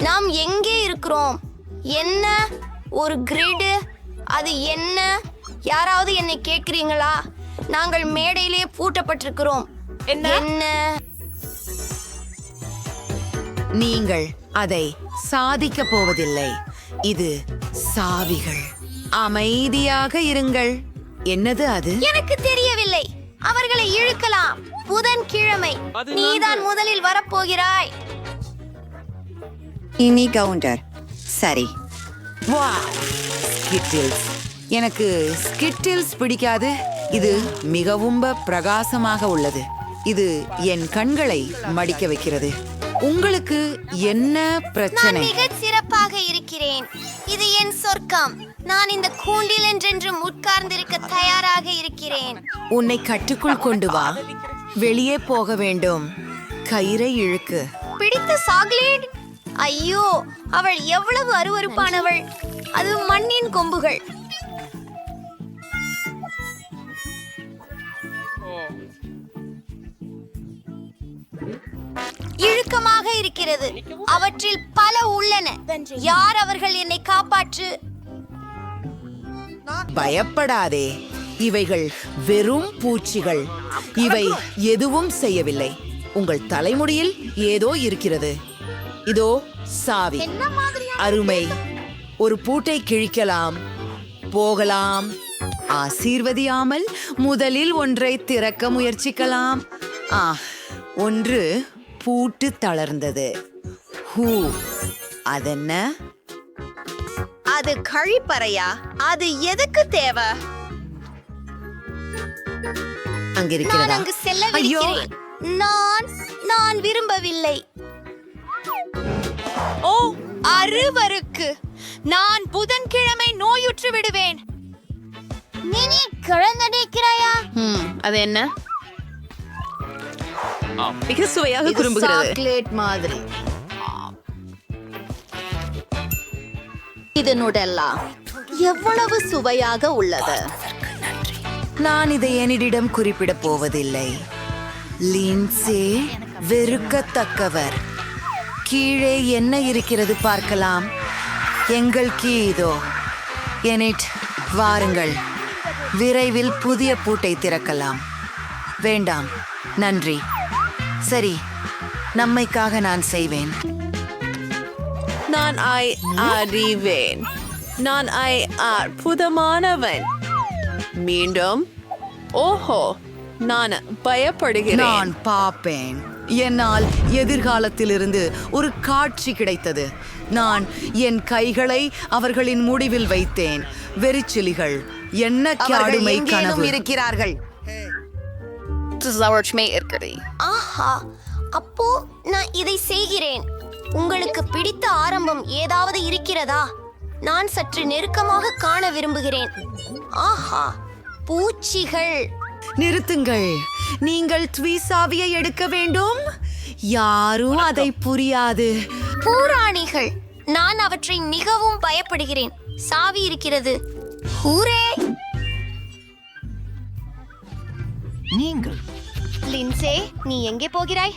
நாம் எங்கே இருக்கிறோம்? என்ன ஒரு கிரிட்? அது என்ன? யாராவது என்னை கேட்கிறீங்களா? நாங்கள் மேடையிலே பூட்டப்பட்டிருக்கிறோம். என்ன? நீங்கள் அதை சாதிக்கப் போவதில்லை. இது சாவிகள். அமைதியாக இருங்கள். என்னது அது? எனக்கு தெரியவில்லை. அவர்களை இழுக்கலாம். புதன்கிழமை நீதான் முதலில் வரப்போகிறாய். இனி கவுண்டர். சரி. Wow, Skittles. எனக்கு ஸ்கிட்டில்ஸ் பிடிக்காது. இது மிகவும் பிரகாசமாக உள்ளது. இது என் கண்களை மடிக்க வைக்கிறது. உங்களுக்கு என்ன நான் பிரச்சனை? மிகச் சிறப்பாக இருக்கிறேன். இது என் சொர்க்கம். நான் இந்த கூண்டில் என்றென்றும் உட்கார்ந்திருக்க தயாராக இருக்கிறேன். உன்னை கட்டுக்குள் கொண்டு வா. வெளியே போக வேண்டும். கயிறை இழுக்கு. பிடித்த சாக்லேட். ஐயோ, அவள் எவ்வளவு அருவருப்பானவள். அது மண்ணின் கொம்புகள். இழுக்கமாக இருக்கிறது. அவற்றில் பல உள்ளன. யார் அவர்கள்? என்னை காப்பாற்று. பயப்படாதே. இவைகள் வெறும் பூச்சிகள். இவை எதுவும் செய்யவில்லை. உங்கள் தலைமுடியில் ஏதோ இருக்கிறது. இதோ சாவி. அருமை. ஒரு பூட்டை கிழிக்கலாம். போகலாம். ஆசீர்வதியாமல் முதலில் ஒன்றை திறக்க முயற்சிக்கலாம். ஒன்று பூட்டு தளர்ந்தது. ஹூ, அதென்ன? அது கழிப்பறையா? அது எதுக்கு தேவை? அங்கிருக்கிறதா? நான் அங்கு செல்லவிருக்கிறேன். நான் விரும்பவில்லை. ஓ, அருவருக்கு. நான் புதன்கிழமை நோயுற்று விடுவேன். நீ கிழந்தடிக்கிறாயா? அது என்ன? மிக சுவையாக குறும்புகிறது. சாக்லேட் மாதிரி. இது நுடல்லா. எவ்வளவு சுவையாக உள்ளது. நான் இதை என்னிடம் குறிப்பிடப் போவதில்லை. லின்சே வெறுக்கத்தக்கவர். கீழே என்ன இருக்கிறது பார்க்கலாம். எங்கள் கீ இதோ. எனிட், வாருங்கள். விரைவில் புதிய பூட்டை திறக்கலாம். வேண்டாம், நன்றி. சரி, நம்மைக்காக நான் செய்வேன். நான் அறிவேன். நான் அற்புதமானவன். மீண்டும். ஓஹோ, நான் பயப்படுகிறேன். நான் பாப்பேன். என்னால் எதிர்காலத்திலிருந்து ஒரு காட்சி கிடைத்தது. நான் என் கைகளை அவர்களின் முடிவில் வைத்தேன். வெறிச்சிலிகள். என்ன காடுமை கனவு இருக்கிறார்கள். ஆஹா, அப்போ நான் இதை செய்கிறேன். உங்களுக்கு பிடித்த ஆரம்பம் ஏதாவது இருக்கிறதா? நான் சற்று நெருக்கமாக காண விரும்புகிறேன். ஆஹா, பூச்சிகள். நிறுத்துங்கள். நீங்கள் ட்வீசாவியை எடுக்க வேண்டும். யாரும் அதை புரியாது. பூராணிகள். நான் அவற்றை மிகவும் பயப்படுகிறேன். சாவி இருக்கிறது. ஹூரே! நீங்கள் லின்சே, நீ எங்கே போகிறாய்?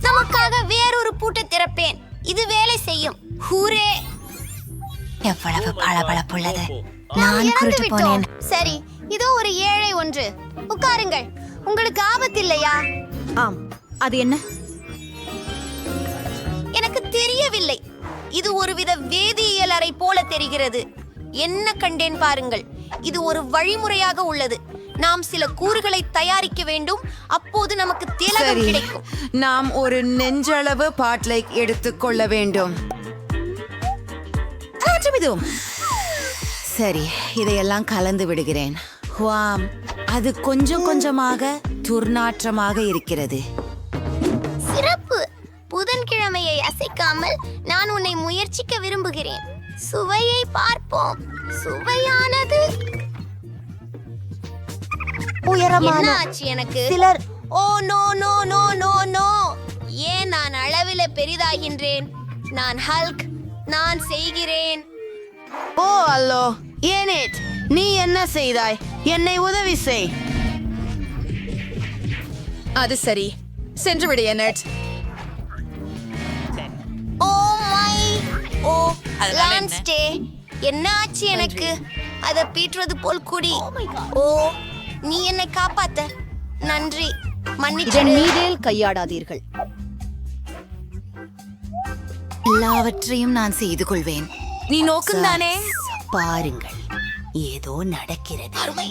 நமக்காக வேறொரு பூட்டை திறப்பேன். இது வேலை செய்யும். ஹூரே! எவ்வளவு பளபளப்புள்ளது. நாம் நான் இறந்து குருட்டு விட்டோம். போனேன். சரி, இதோ ஒரு ஏழை ஒன்று. உட்காருங்கள். உங்களுக்கு ஆபத்தில்லையா? ஆம். அது என்ன? எனக்கு தெரியவில்லை. இது ஒருவித வேதியியல் அறை போல தெரிகிறது. என்ன கண்டேன் பாருங்கள். இது ஒரு வழிமுறையாக உள்ளது. நாம் சில கூறுகளை தயாரிக்க வேண்டும். அப்போது நமக்கு திலகம் சரி, கிடைக்கும். நாம் ஒரு நெஞ்சளவு பாட்லை எடுத்துக்கொள்ள வேண்டும். சரி, இதையெல்லாம் கலந்து விடுகிறேன். வாம், அது கொஞ்சம் கொஞ்சமாக துர்நாற்றமாக இருக்கிறது. சிறப்பு. புதன்கிழமையை அசைக்காமல் நான் உன்னை முயற்சிக்க விரும்புகிறேன். சுவையை பார்ப்போம். சுவையானது. என்ன ஆச்சு எனக்கு? சிலர் oh no no no no no. ஏன் நான் அளவில பெரிதாகின்றேன்? நான் ஹல்க். நான் செய்கிறேன். ஓ அல்லோ, ஏனேட், நீ என்ன செய்தாய்? என்னை உதவி செய். அது சரி. சென்று விடு, என்னட். ஓ லான்ஸ்டே என்ன ஆச்சு எனக்கு அத பீற்றுவது போல் குடி ஓ நீ என்னை காப்பாத்த நன்றி இதன் மன்னிச்சிடு மீதேல் கையாடாதீர்கள். எல்லாவற்றையும் நான் செய்து கொள்வேன். நீ நோக்குந்தானே? பாருங்கள், ஏதோ நடக்கிறது.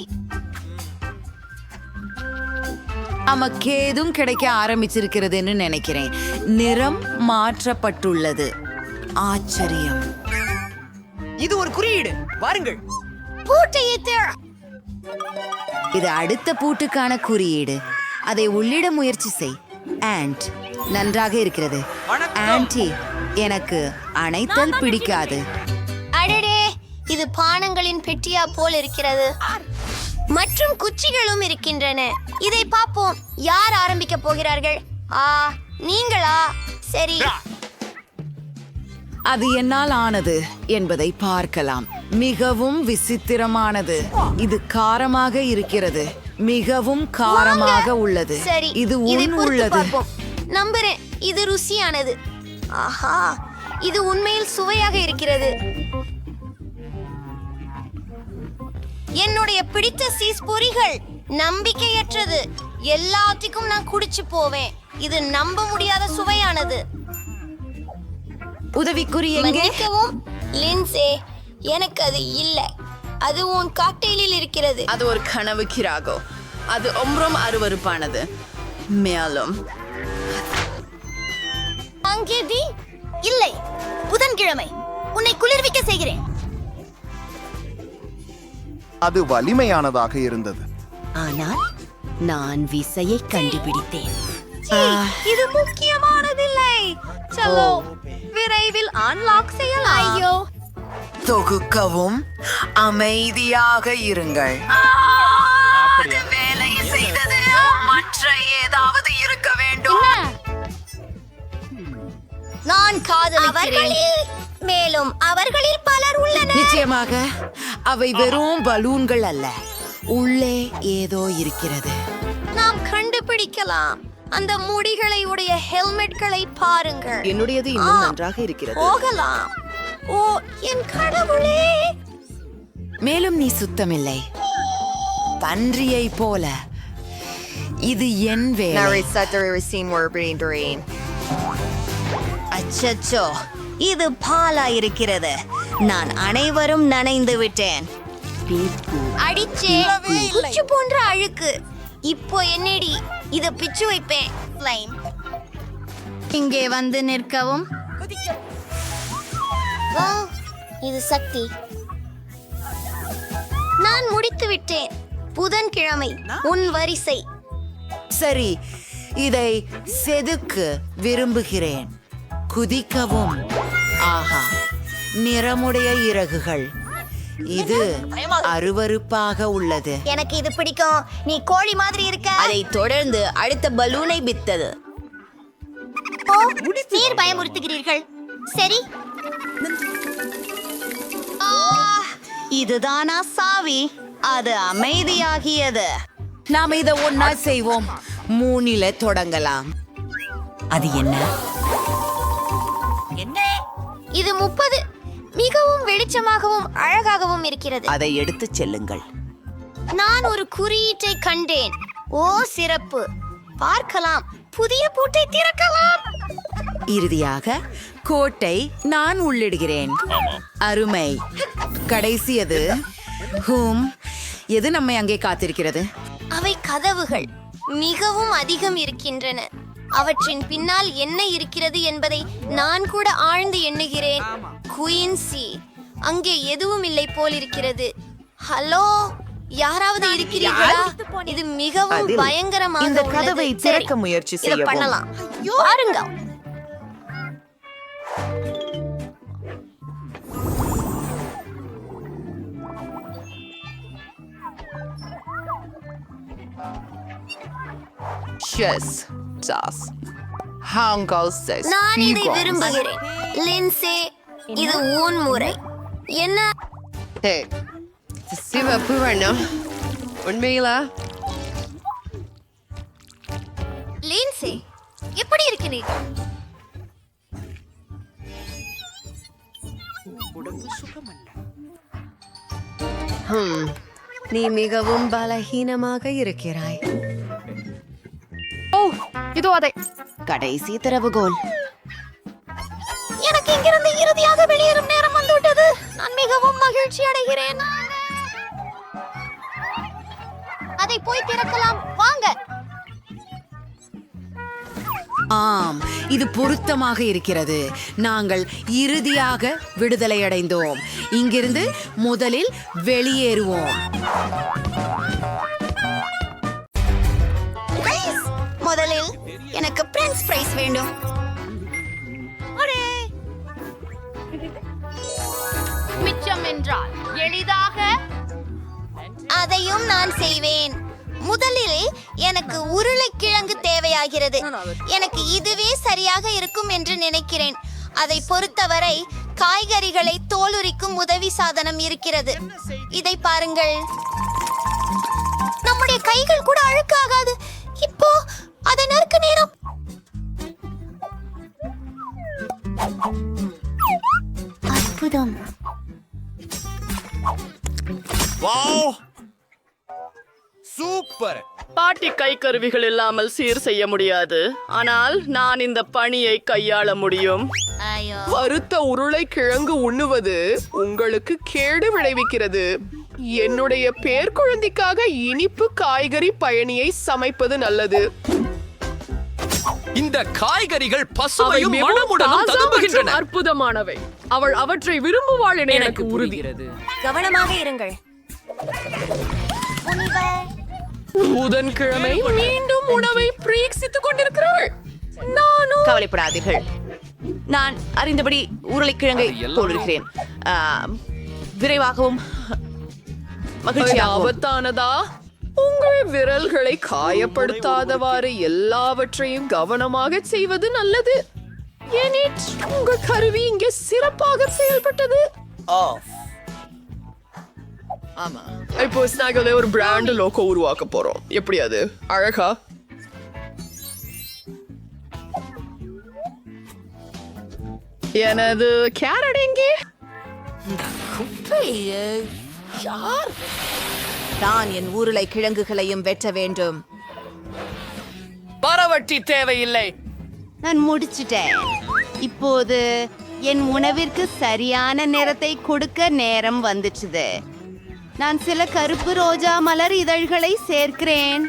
நமக்கேதும் கிடைக்க ஆரம்பிச்சிருக்கிறதுன்னு நினைக்கிறேன். நிறம் மாற்றப்பட்டுள்ளது. ஆச்சரியம். இது ஒரு குறியீடு. வாருங்கள். பூட்டையை தேட இது அடுத்த பூட்டுக்கான குறியீடு. அதை உள்ளிட முயற்சி செய். ஆண்ட் நன்றாக இருக்கிறது. ஆன்டி எனக்கு அணைத்தல் பிடிக்காது. அடடே இது பானங்களின் பெட்டியா போல் இருக்கிறது மற்றும் குச்சிகளும் இருக்கின்றன. இதை பார்ப்போம். யார் ஆரம்பிக்க போகிறார்கள்? நீங்களா? சரி, அது என்னால் ஆனது என்பதை பார்க்கலாம். மிகவும் விசித்திரமானது. இது காரமாக இருக்கிறது. மிகவும் காரமாக உள்ளது. சரி, இது இதை உன் பொறுத்து உள்ளது. பார்ப்போம். நம்புறேன், இது ருசியானது. ஆஹா, இது உண்மையில் சுவையாக இருக்கிறது. என்னுடைய பிடித்த சீஸ் பொரிகள் நம்பிக்கையற்றது. எல்லாத்துக்கும் நான் குடிச்சு போவேன். இது நம்ப முடியாத சுவையானது. உதவிக்குறி எங்கே? மன்னிக்கவும் லின்சே, எனக்கு அது இல்லை. அது உன் காக்டெயிலில் இருக்கிறது. அது ஒரு கனவு கிராகோ. அது ரொம்ப அருவருப்பானது. மேலும் அங்கே டி இல்லை. புதன்கிழமை உன்னை குளிர்விக்க செய்கிறேன். அது வலிமையானதாக இருந்தது. ஆனால் நான் விசையை கண்டுபிடித்தேன். இது முக்கியமானதில்லை. சலோ விரைவில் அன்லாக் செய்யலாம். ஐயோ, தொகுக்கவும் அமைதியாக இருங்கள். அது வேலை செய்தது. மற்ற ஏதாவது இருக்க வேண்டும். நான் காதலிக்கிறேன். மேலும் அவர்களில் பலர் உள்ளனர். நிச்சயமாக அவை வெறும் பலூன்கள் அல்ல. உள்ளே ஏதோ இருக்கிறது. நாம் கண்டுபிடிக்கலாம். அந்த முடிகளை உடைய ஹெல்மெட்களை பாருங்கள். என்னுடையது இன்னும் நன்றாக இருக்கிறது. போகலாம். ஓ என் கடவுளே, மேலும் நீ சுத்தமில்லை. பன்றியை போல. இது என் வேலை. அச்சச்சோ, இது பாலா இருக்கிறது. நான் அனைவரும் நனைந்து விட்டேன். அடிச்சே குச்சி போன்ற அழுக்கு. இப்போ என்னடி இத பிச்சு வைப்பேன். இங்கே வந்து நிற்கவும். வா, இது சக்தி. நான் முடித்து விட்டேன். புதன்கிழமை உன் வரிசை. சரி, இதை செதுக்க விரும்புகிறேன். குதிக்கவும். ஆஹா, நிறமுடைய இறகுகள். இது அருவருப்பாக உள்ளது. எனக்கு இது பிடிக்கும். நீ கோழி மாதிரி இருக்க. அதை தொடர்ந்து அடுத்த பலூனை வித்தது. ஓ, நீர் பயமுறுத்துகிறீர்கள். சரி, இதுதானா சாவி? அது அமைதியாகியது. நாம் இதை ஒன்னா செய்வோம். 3 தொடங்கலாம். அது என்ன? இது 30 மிகவும் வெளிச்சமாகவும் அழகாகவும் இருக்கிறது. அதை எடுத்துச் செல்லுங்கள். நான் ஒரு குறியீட்டை கண்டேன். ஓ சிறப்பு. பார்க்கலாம். புதிய பூட்டை திறக்கலாம். இறுதியாக கோட்டை நான் உள்ளிடுகிறேன். அருமை. கடைசியது. எது நம்மை அங்கே காத்திருக்கிறது? அவை கதவுகள் மிகவும் அதிகம் இருக்கின்றன. அவற்றின் பின்னால் என்ன இருக்கிறது என்பதை நான் கூட ஆழ்ந்து எண்ணுகிறேன். குயின்சி, அங்கே எதுவும் இல்லை போல் இருக்கிறது. ஹலோ, யாராவது இருக்கிறீர்களா? இது மிகவும் பயங்கரமாக இந்த உள்ளது. கதவை சரி, திறக்க முயற்சி இதை செய்யவும். பண்ணலாம். பாருங்க. நான் இதை விரும்புகிறேன். லின்சே, இது உன் முறை. என்ன? சிவப்பு வண்ணம் உண்மையிலா? லின்சே, எப்படி இருக்கிறீர்கள்? நீ மிகவும் பலஹீனமாக இருக்கிறாய். கடைசி திறவுகோல். எனக்கு இங்கிருந்து இறுதியாக வெளியேறும் நேரம் வந்துவிட்டது. நான் மிகவும் மகிழ்ச்சி அடைகிறேன். அதை போய் திறக்கலாம், வாங்க. ஆம், இது பொருத்தமாக இருக்கிறது. நாங்கள் இறுதியாக விடுதலை அடைந்தோம். இங்கிருந்து முதலில் வெளியேறுவோம். முதலில் எனக்கு பிரின்ஸ் பிரைஸ் வேண்டும். மிச்சம் என்றால் எளிதாக அதையும் நான் செய்வேன். முதலில் எனக்கு உருளைக்கிழங்கு தேவையாகிறது. எனக்கு இதுவே சரியாக இருக்கும் என்று நினைக்கிறேன். அதை பொறுத்தவரை காய்கறிகளை தோலுரிக்கும் உதவி சாதனம் இருக்கிறது. இதை பாருங்கள், நம்முடைய கைகள் கூட அழுக்காகாது. இப்போ அதை நறுக்க நேரம். அற்புதம். சூப்பர். பாட்டி கை கருவிகள் இல்லாமல் சீர் செய்ய முடியாது, ஆனால் நான் இந்த பணியை கையாள முடியும். வறுத்த உருளைக்கிழங்கு உண்ணுவது உங்களுக்கு கேடு விளைவிக்கிறது. என்னுடைய பேர்க்குழந்தைக்காக இனிப்பு காய்கறி பயணியை சமைப்பது நல்லது. இந்த காய்கறிகள் பசுமையும் மணமுடனும் ததும்புகின்றன. அற்புதமானவை. அவள் அவற்றை விரும்புவாள் என எனக்கு உறுதி. கவனமாக இருங்கள். புதன்கிழமை மீண்டும் உணவை பிரீக்சித்துக் கொண்டிருக்கிறாள். நானும். கவலைப்படாதீர்கள், நான் அறிந்தபடி உருளைக்கிழங்கை தோலுகிறேன். விரைவாகவும் மகிழ்ச்சியாகவும். ஆபத்தானதா? உங்கள் விரல்களை காயப்படுத்தாதவாறு எல்லாவற்றையும் கவனமாக செய்வது நல்லது. ஏனெனில் உங்கள் கருவி இங்கே சிறப்பாக செயல்பட்டது. ஆமா, இப்போ ஸ்நாக்ல ஒரு பிராண்ட் லோகோ உருவாக்க போறோம். எப்படி அது அழகா? எனது கேரட் எங்கே? நான் என் உருளைக்கிழங்குகளையும் வெட்ட வேண்டும். பரவட்டி தேவையில்லை. நான் முடிச்சிட்டேன். இப்போது என் உணவிற்கு சரியான நிறத்தை கொடுக்க நேரம் வந்துச்சுது. நான் சில கருப்பு ரோஜா மலர் இதழ்களை சேர்க்கிறேன்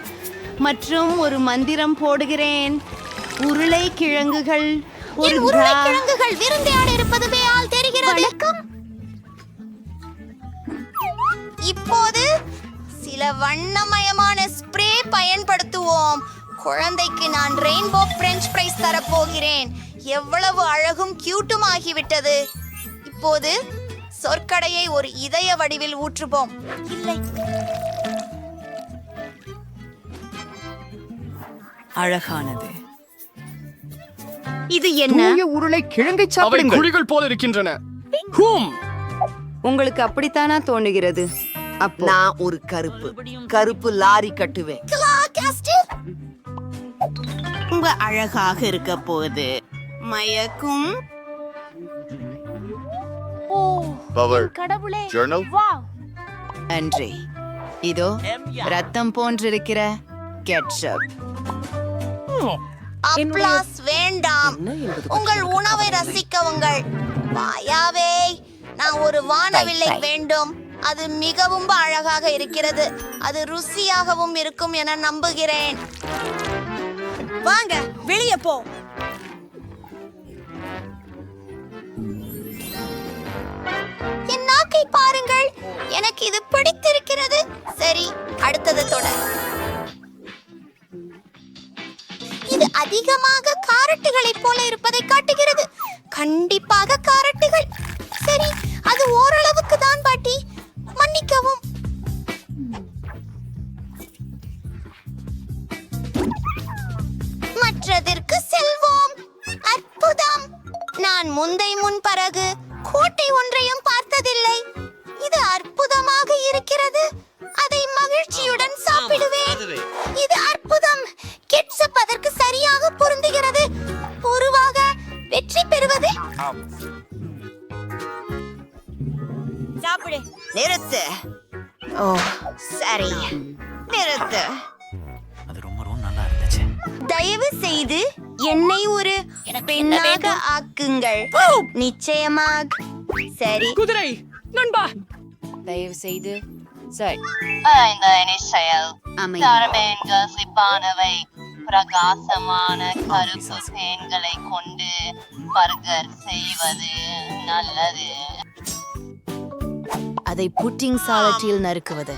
மற்றும் ஒரு மந்திரம் போடுகிறேன். உருளைக்கிழங்குகள் ஒரு உருளைக்கிழங்குகள் விருந்தையாட இருப்பதுமே ஆள் தெரிகிறது. இப்போது சில வண்ணமயமான ஸ்ப்ரே பயன்படுத்துவோம். குழந்தைக்கு நான் ரெயின்போ பிரெஞ்ச் ஃப்ரைஸ் தரப்போகிறேன். எவ்வளவு அழகும் கியூட்டும் ஆகிவிட்டது. இப்போது சொற்கடையை ஒரு இதய வடிவில் ஊற்றுவோம். இல்லை, அழகானது. இது என்ன? உருளைக்கிழங்கை அவை சாப்பிடுங்கள். குழிகள் போல இருக்கின்றன. ஹூம். உங்களுக்கு அப்படித்தானா தோணுகிறது? அப்போ நான் ஒரு கருப்பு லாரி கட்டுவேன். ரொம்ப அழகாக இருக்க போகுது. மயக்கும். கடவுளே, ஜர்னல். நன்றி. இதோ ரத்தம் போன்றிருக்கிற கெட்சப். அப்ளாஸ் வேண்டாம். உங்கள் உணவை ரசிக்கவுங்கள். வாயாவே, நான் ஒரு வானவில்லை வேண்டும். அது மிகவும் அழகாக இருக்கிறது. அது ருசியாகவும் இருக்கும் என நம்புகிறேன். வாங்க, வெளியே போ. என் நாக்கை பாருங்கள். எனக்கு இது பிடித்திருக்கிறது. சரி, அடுத்தது தொடர். இது அதிகமாக காரட்டுகளைப் போல இருப்பதை காட்டுகிறது. கண்டிப்பாக காரட்டுகள். சரி, அது ஓரளவுக்கு தான் பாட்டி, மன்னிக்கவும். மற்றதற்கு செல்வோம். அற்புதம். நான் முன் பிறகு கோட்டை ஒன்றையும் பார்த்ததில்லை. இது அற்புதமாக இருக்கிறது. அதை மகிழ்ச்சியுடன் சாப்பிடுவேன். இது அற்புதம். கெட்சப் அதற்கு சரியாக பொருந்துகிறது. பொதுவாக வெற்றி பெறுவது. சாப்பிடு. நிறுத்து. ஓ சரி, நிறுத்து. தயவு செய்து என்னை ஒரு பெண்ணாக ஆக்குங்கள். நிச்சயமாக. சரி. குதிரை நண்பா. தயவு செய்து சரி. இந்த நிச்சயம் சிப்பானவை பிரகாசமான கருப்பு தேன்களை கொண்டு பர்கர் செய்வது நல்லது. அதை புட்டிங் சாலட்டில் நறுக்குவது.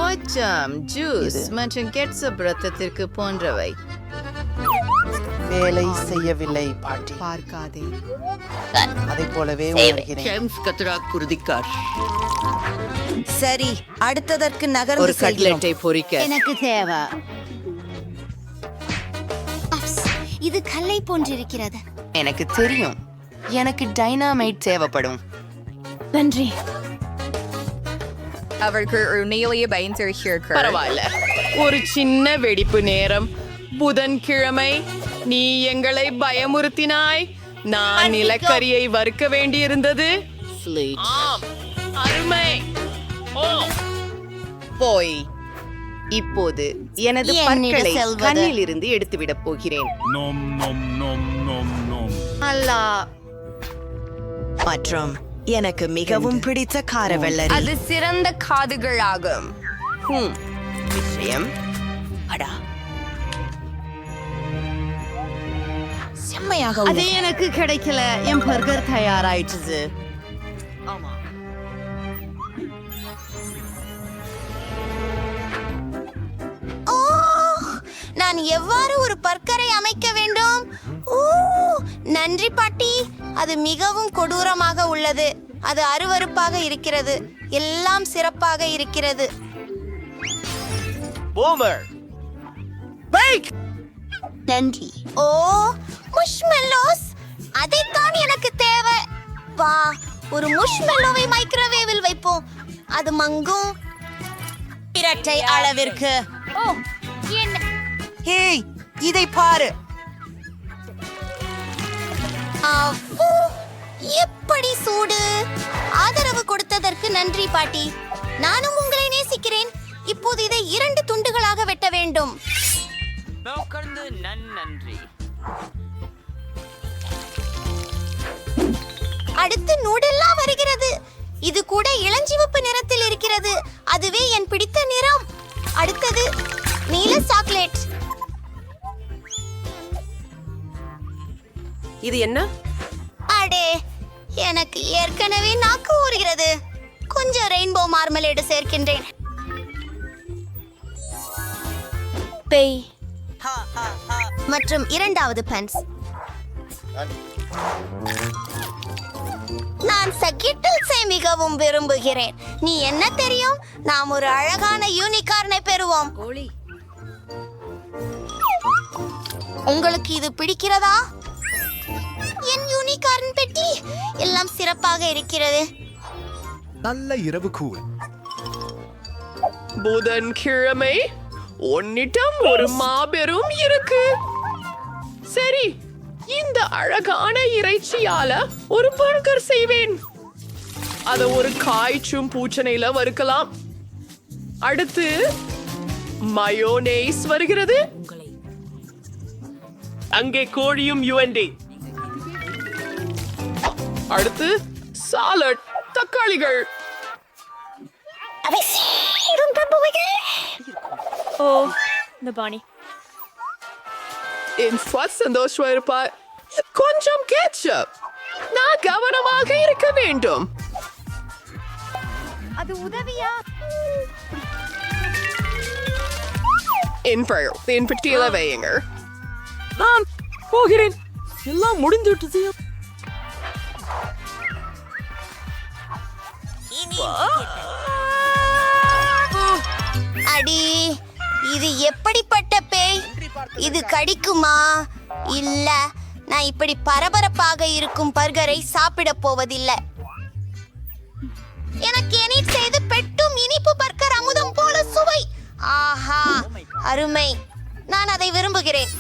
ஓச்சம், ஜூஸ் மற்றும் கெட்சப் ரத்தத்திற்கு போன்றவை. வேலை செய்யவில்லை பாட்டி. பார்க்காதே. அதை போலவே உணர்கிறேன். சரி, அடுத்ததற்கு ஒரு நகர்ந்து செல்கிறோம். கட்லெட்டை பொரிக்க எனக்கு தேவை. இது கல்லை போன்றிருக்கிறது. எனக்கு தெரியும். எனக்கு டைனாமைட் தேவைப்படும். நன்றி. பரவாயில்ல, ஒரு சின்ன வெடிப்பு நேரம். புதன்கிழமை நீ எங்களை பயமுறுத்தினாய். நான் நிலக்கரியை வறுக்க வேண்டியிருந்தது. ஆம், அருமை. போய் இப்போது எனது பற்களை கண்ணில் இருந்து எடுத்துவிடப் போகிறேன். அல்லா. மற்றும் எனக்கு மிகவும் பிடித்த காரவெள்ளரி. அது சிறந்த காதுகளாகும். விஷயம் அடா, செம்மையாக அது எனக்கு கிடைக்கல. என் பர்கர் தயாராயிடுச்சு. நான் எவ்வாறு ஒரு பர்கரை அமைக்க வேண்டும்? ஓ, நன்றி பாட்டி. அது மிகவும் கொடூரமாக உள்ளது. அது அருவருப்பாக இருக்கிறது. எல்லாம் சிறப்பாக இருக்கிறது. பூமர். பேக். நன்றி. ஓ, முஷ்மெல்லோஸ். அதைத்தான் எனக்கு தேவை. வா, ஒரு முஷ்மெல்லோவை மைக்ரோவேவில் வைப்போம். அது மங்கும். இரட்டை அளவிற்கு. ஓ, என்ன? ஹேய், இதை பாரு. அவ்வோ, எப்படி சூடு. ஆதரவு கொடுத்ததற்கு நன்றி பாட்டி. நானும் உங்களை நேசிக்கிறேன். இப்போது இதை 2 துண்டுகளாக வெட்ட வேண்டும். அடுத்து நூடெல்லா வருகிறது. இது கூட இளஞ்சிவப்பு நிறத்தில் இருக்கிறது. அதுவே என் பிடித்த நிறம். அடுத்தது நீல சாக்லேட். இது என்ன? அடே, எனக்கு ஏற்கனவே நாக்கு ஊறுகிறது. கொஞ்சம் ரெயின்போ மார்மலேடு சேர்க்கின்றேன். பேய் மற்றும் 2வது பன்ஸ். நான் சக்கிட்டில்ஸை மிகவும் விரும்புகிறேன். நீ என்ன தெரியும்? நாம் ஒரு அழகான யூனிகார்னை பெறுவோம். உங்களுக்கு இது பிடிக்கிறதா? என் யூனிகார்ன் பெட்டி எல்லாம் சிறப்பாக இருக்கிறது. நல்ல இரவு கூழ். புதன்கிழமை உன்னிடம் ஒரு மாபெரும் இருக்கு. சரி, இந்த அழகான இறைச்சியால ஒரு பர்கர் செய்வேன். அத ஒரு காய்ச்சும் பூச்சனையில வறுக்கலாம். அடுத்து மயோனேஸ் வருகிறது. அங்கே கோழியும் யுஎன்டி. அடுத்து சாலட், தக்காளிகள். ஓ, இந்த பாணி என் சந்தோஷமா இருப்பா. கொஞ்சம் கேட்சப். நான் கவனமாக இருக்க வேண்டும். அது உதவியா? என் பெட்டியில வையுங்க. நான் போகிறேன். எல்லாம் முடிந்துட்டு. அடி, இது எப்படிப்பட்ட பேய்? இது கடிக்குமா? இல்ல, நான் இப்படி பரபரப்பாக இருக்கும் பர்கரை சாப்பிட போவதில்லை. எனக்கு எனிட் செய்து பெட்டும் இனிப்பு பர்கர் அமுதம் போல சுவை. ஆஹா, அருமை. நான் அதை விரும்புகிறேன்.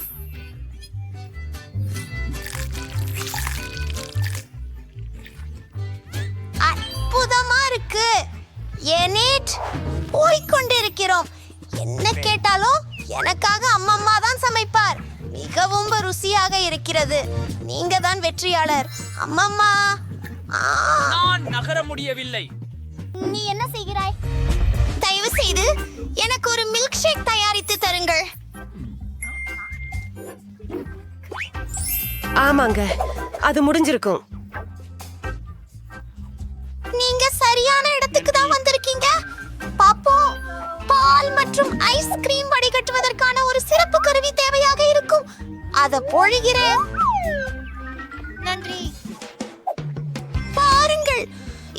இருக்கு. எனேட் போய்கொண்டிருக்கிறோம். என்ன கேட்டாலும் எனக்காக அம்மம்மா தான் சமைப்பார். மிகவும் ருசியாக இருக்கிறது. நீங்க தான் வெற்றியாளர் அம்மம்மா. நான் நகர முடியவில்லை. நீ என்ன செய்கிறாய்? தயவு செய்து எனக்கு ஒரு மில்க் ஷேக் தயாரித்து தருங்கள். ஆமாங்க, அது முடிஞ்சிருக்கும். நீங்க சரியான இடத்துக்கு தான் வந்திருக்கீங்க. பாப்போம், பால் மற்றும் ஐஸ்கிரீம் வடிகட்டுவதற்கான ஒரு சிறப்பு கருவி தேவையாக இருக்கும். அத பொழிகிறேன். நன்றி. பாருங்கள்,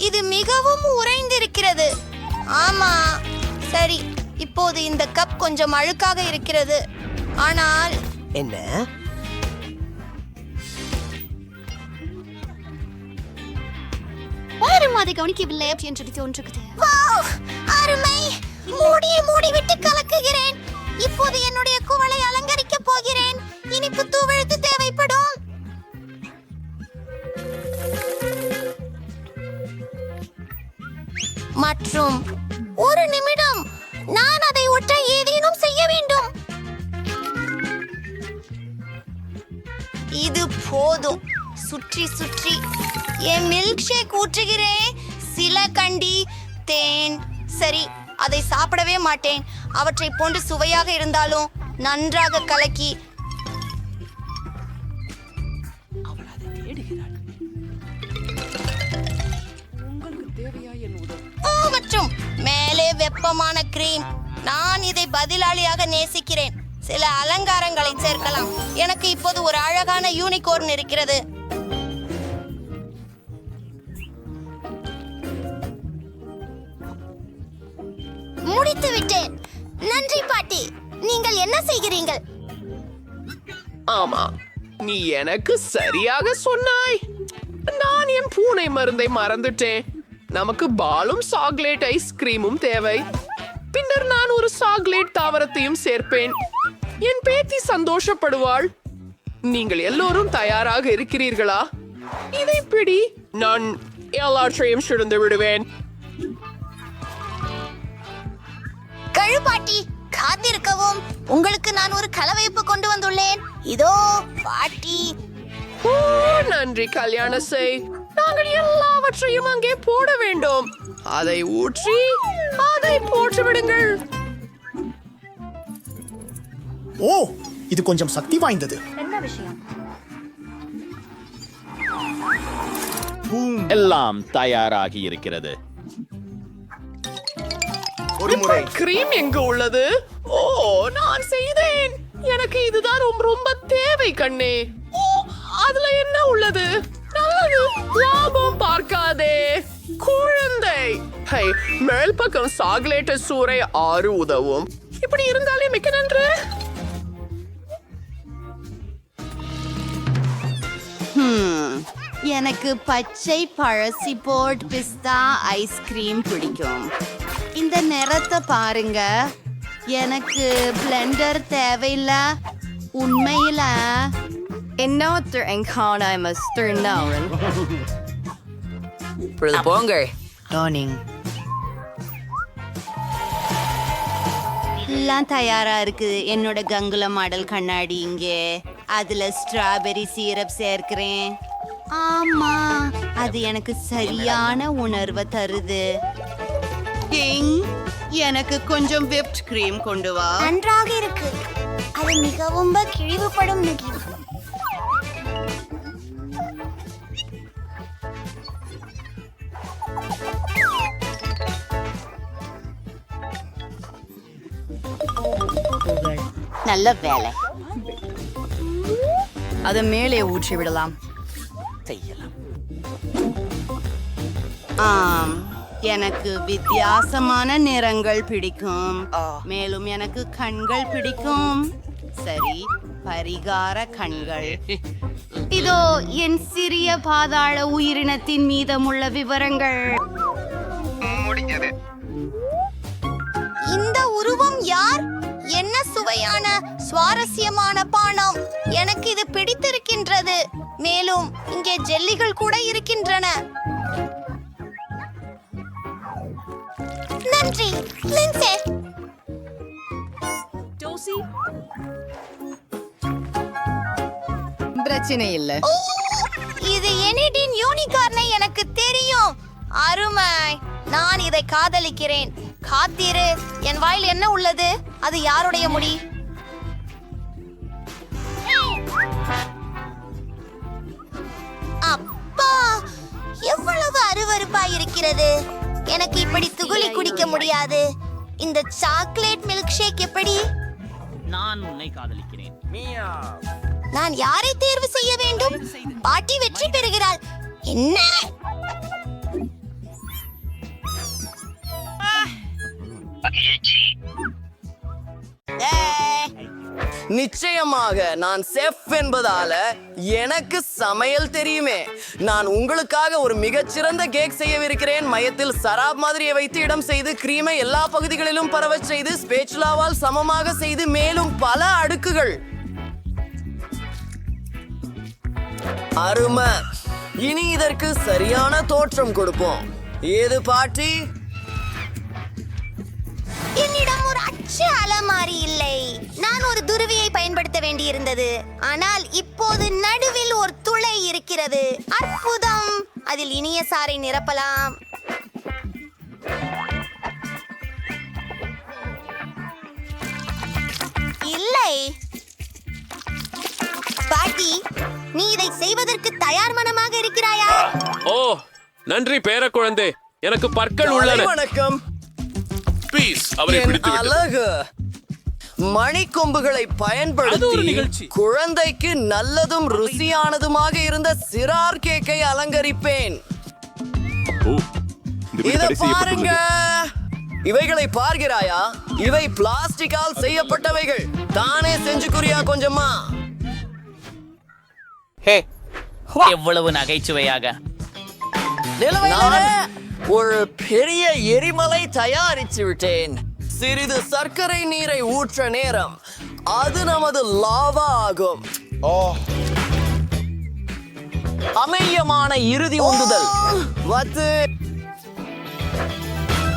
இது மிகவும் உறைந்திருக்கிறது. ஆமா, சரி. இப்போது இந்த கப் கொஞ்சம் அழுக்காக இருக்கிறது. ஆனால் என்ன? யாரும் அதை கவனிக்கவில்லை என்று தோன்றுகிறது. அருமை. மூடிவிட்டு கலக்குகிறேன். இப்போது என்னுடைய குவளை அலங்கரிக்க போகிறேன். இனிப்பு தூவெழுத்து தேவைப்படும். மற்றும் ஒரு நிமிடம், நான் அதை ஒட்ட ஏதேனும் செய்ய வேண்டும். இது போதும். சுற்றி சுற்றி என் மில்க் ஷேக் ஊற்றுகிறேன். சில கண்டி தேன். சரி, அதை சாப்பிடவே மாட்டேன். அவற்றை போன்று சுவையாக இருந்தாலும் நன்றாக கலக்கி. மற்றும் மேலே வெப்பமான கிரீம். நான் இதை பதிலாளியாக நேசிக்கிறேன். சில அலங்காரங்களை சேர்க்கலாம். எனக்கு இப்போது ஒரு அழகான யூனிகார்ன் இருக்கிறது. முடித்து விட்டேன். நன்றி பாட்டி. நீங்கள் என்ன செய்கிறீர்கள்? ஆமா, நீ எனக்கு சரியாக சொன்னாய். நான் என் பூனை மருந்தை மறந்துட்டேன். நமக்கு பாலும் சாக்லேட் ஐஸ்கிரீமும் தேவை. பின்னர் நான் ஒரு சாக்லேட் தாவரத்தையும் சேர்ப்பேன். என் பேத்தி சந்தோஷப்படுவாள். நீங்கள் எல்லோரும் தயாராக இருக்கிறீர்களா? இதை பிடி. நான் எல்லாற்றையும் சுழந்து விடுவேன். கழுபாட்டி, காத்திருக்கவும். உங்களுக்கு நான் ஒரு கலவைப்பு கொண்டு வந்துள்ளேன். இதோ பாட்டி. ஓ, நன்றி கல்யாண செய். நாங்கள் எல்லாவற்றையும் அங்கே போட வேண்டும். அதை ஊற்றி அதை போட்டு விடுங்கள். ஓ, இது கொஞ்சம் சக்தி வாய்ந்தது. எல்லாம் தயாராகி இருக்கிறது. ஒரு முறை கிரீம் எங்க உள்ளது? ஓ, நான் செய்தேன். எனக்கு இதுதான் ரொம்ப தேவை கண்ணே. ஓ, அதுல என்ன உள்ளது? நல்லது. லாபம் பார்க்காதே குழந்தை. ஹை, மேல் பக்கம் சாக்லேட் சூறை 6 உதவும். இப்படி இருந்தாலே மிக்க நன்று. எனக்கு பச்சை பழசி போர்ட் பிஸ்தா ஐஸ்கிரீம் பிடிக்கும். இந்த நிறத்தை பாருங்க. எனக்கு பிளெண்டர் தேவையில்ல. உண்மையில இன்னொருத்தர் எங்கான மிஸ்டர் நௌரன். போங்க டார்னிங். எல்லாம் தயாரா இருக்கு. என்னோட கங்குல மாடல் கண்ணாடி இங்கே. அதுல ஸ்ட்ராபெரி சீரப் சேர்க்கிறேன். ஆமா, அது எனக்கு சரியான உணர்வை தருது. கிங், எனக்கு கொஞ்சம் விப்ட் கிரீம் கொண்டு வா. நன்றாக இருக்கு. அது மிகவும் கிழிவுபடும் நெகிழ். நல்ல வேலை. அதை மேலே ஊற்றி விடலாம். ஆம், எனக்கு வித்தியாசமான நிறங்கள் பிடிக்கும். மேலும் எனக்கு கண்கள் பிடிக்கும். சரி, பரிகார கண்கள். இதோ என் சிறிய பாதாள உயிரினத்தின் மீதமுள்ள விவரங்கள். இந்த உருவம் யார்? என்ன சுவையான சுவாரஸ்யமான பானம். எனக்கு இது பிடித்திருக்கின்றது. மேலும் இங்கே ஜெல்லிகள் கூட இருக்கின்றன. நன்றி லின்சே. பிரச்சனை இல்ல. ஓ, இது எனிடின் யூனிகார்னை எனக்கு தெரியும். அருமை, நான் இதை காதலிக்கிறேன். காத்திரு, என் வாயில் என்ன உள்ளது? அது யாருடைய முடி? அப்பா, எவ்வளவு அருவருப்பாய் இருக்கிறது. எனக்கு இப்படி துகுலி குடிக்க முடியாது. இந்த சாக்லேட் மில்க் ஷேக் எப்படி? நான் உன்னை காதலிக்கிறேன். நான் யாரை தேர்வு செய்ய வேண்டும்? பாட்டி வெற்றி பெறுகிறாள். என்ன? நிச்சயமாக நான் செஃப் என்பதால எனக்கு சமையல் தெரியுமே. நான் உங்களுக்காக ஒரு மிகச்சிறந்த கேக் செய்யவிருக்கிறேன். மையத்தில் சராப் மாதிரியை வைத்து இடம் செய்து கிரீமை எல்லா பகுதிகளிலும் பரவச் செய்து ஸ்பேச்சுலாவால் சமமாக செய்து மேலும் பல அடுக்குகள். அருமை. இனி இதற்கு சரியான தோற்றம் கொடுப்போம். ஏது பாட்டி? என்னிடம் ஒரு அச்சு அலமாரி இல்லை. நான் ஒரு துருவியை பயன்படுத்த வேண்டியிருந்தது. ஆனால் இப்போது நடுவில் ஒரு துளை இருக்கிறது. அற்புதம். அதில் இனிய சாறை நிரப்பலாம். இல்லை பாட்டி, நீ இதை செய்வதற்கு தயார் மனமாக இருக்கிறாயா? ஓ, நன்றி பேர குழந்தை. எனக்கு பற்கள் உள்ளன. வணக்கம். அவரை என் அழகு மணிக்கொம்புகளை பயன்படுத்தி குழந்தைக்கு நல்லதும் ருசியானதுமாக இருந்த சிறார் கேக்கை அலங்கரிப்பேன். இதை பாருங்க. இவைகளை பார்க்கிறாயா? இவை பிளாஸ்டிக்கால் செய்யப்பட்டவைகள். தானே செஞ்சு குறியா கொஞ்சமா? எவ்வளவு நகைச்சுவையாக. நான் ஒரு பெரிய எரிமலை தயாரித்து விட்டேன். சிறிது சர்க்கரை நீரை ஊற்ற நேரம். அது நமது லாவா ஆகும். அமையமான இறுதி உந்துதல். வந்து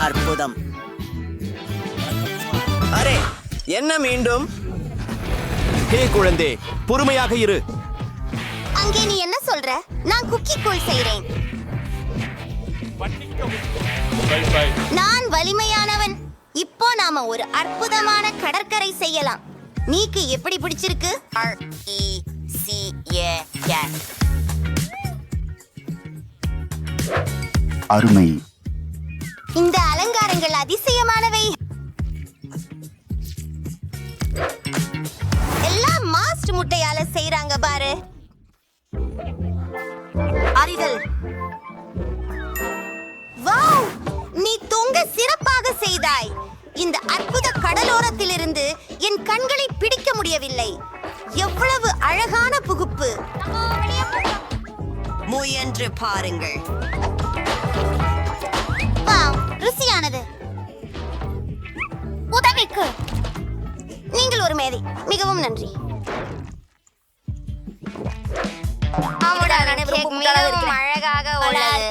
அற்புதம். அரே, என்ன மீண்டும்? ஹே குழந்தை, பொறுமையாக இரு. அங்கே நீ என்ன சொல்ற? நான் குக்கி கூழ் செய்றேன். நான் வலிமையானவன். இப்போ நாம ஒரு அற்புதமான கடற்கரை செய்யலாம். நீக்கு எப்படி பிடிச்சிருக்கு? அருமை. இந்த அலங்காரங்கள் அதிசயமானவை. எல்லாம் மாஸ்ட் முட்டையால செய்றாங்க பாரு. அறிதல். வாவ், நீ தொங்க சிறப்பாக செய்தாய். இந்த அற்புத கடலோரத்திலிருந்து என் கண்களை பிடிக்க முடியவில்லை. எவ்வளவு அழகான புகுப்பு. முயன்று பாருங்கள். வாவ், ருசியானது. உதவிக்கு நீங்கள் ஒரு மேதை. மிகவும் நன்றி. மிகவும் அழகாக உள்ளது.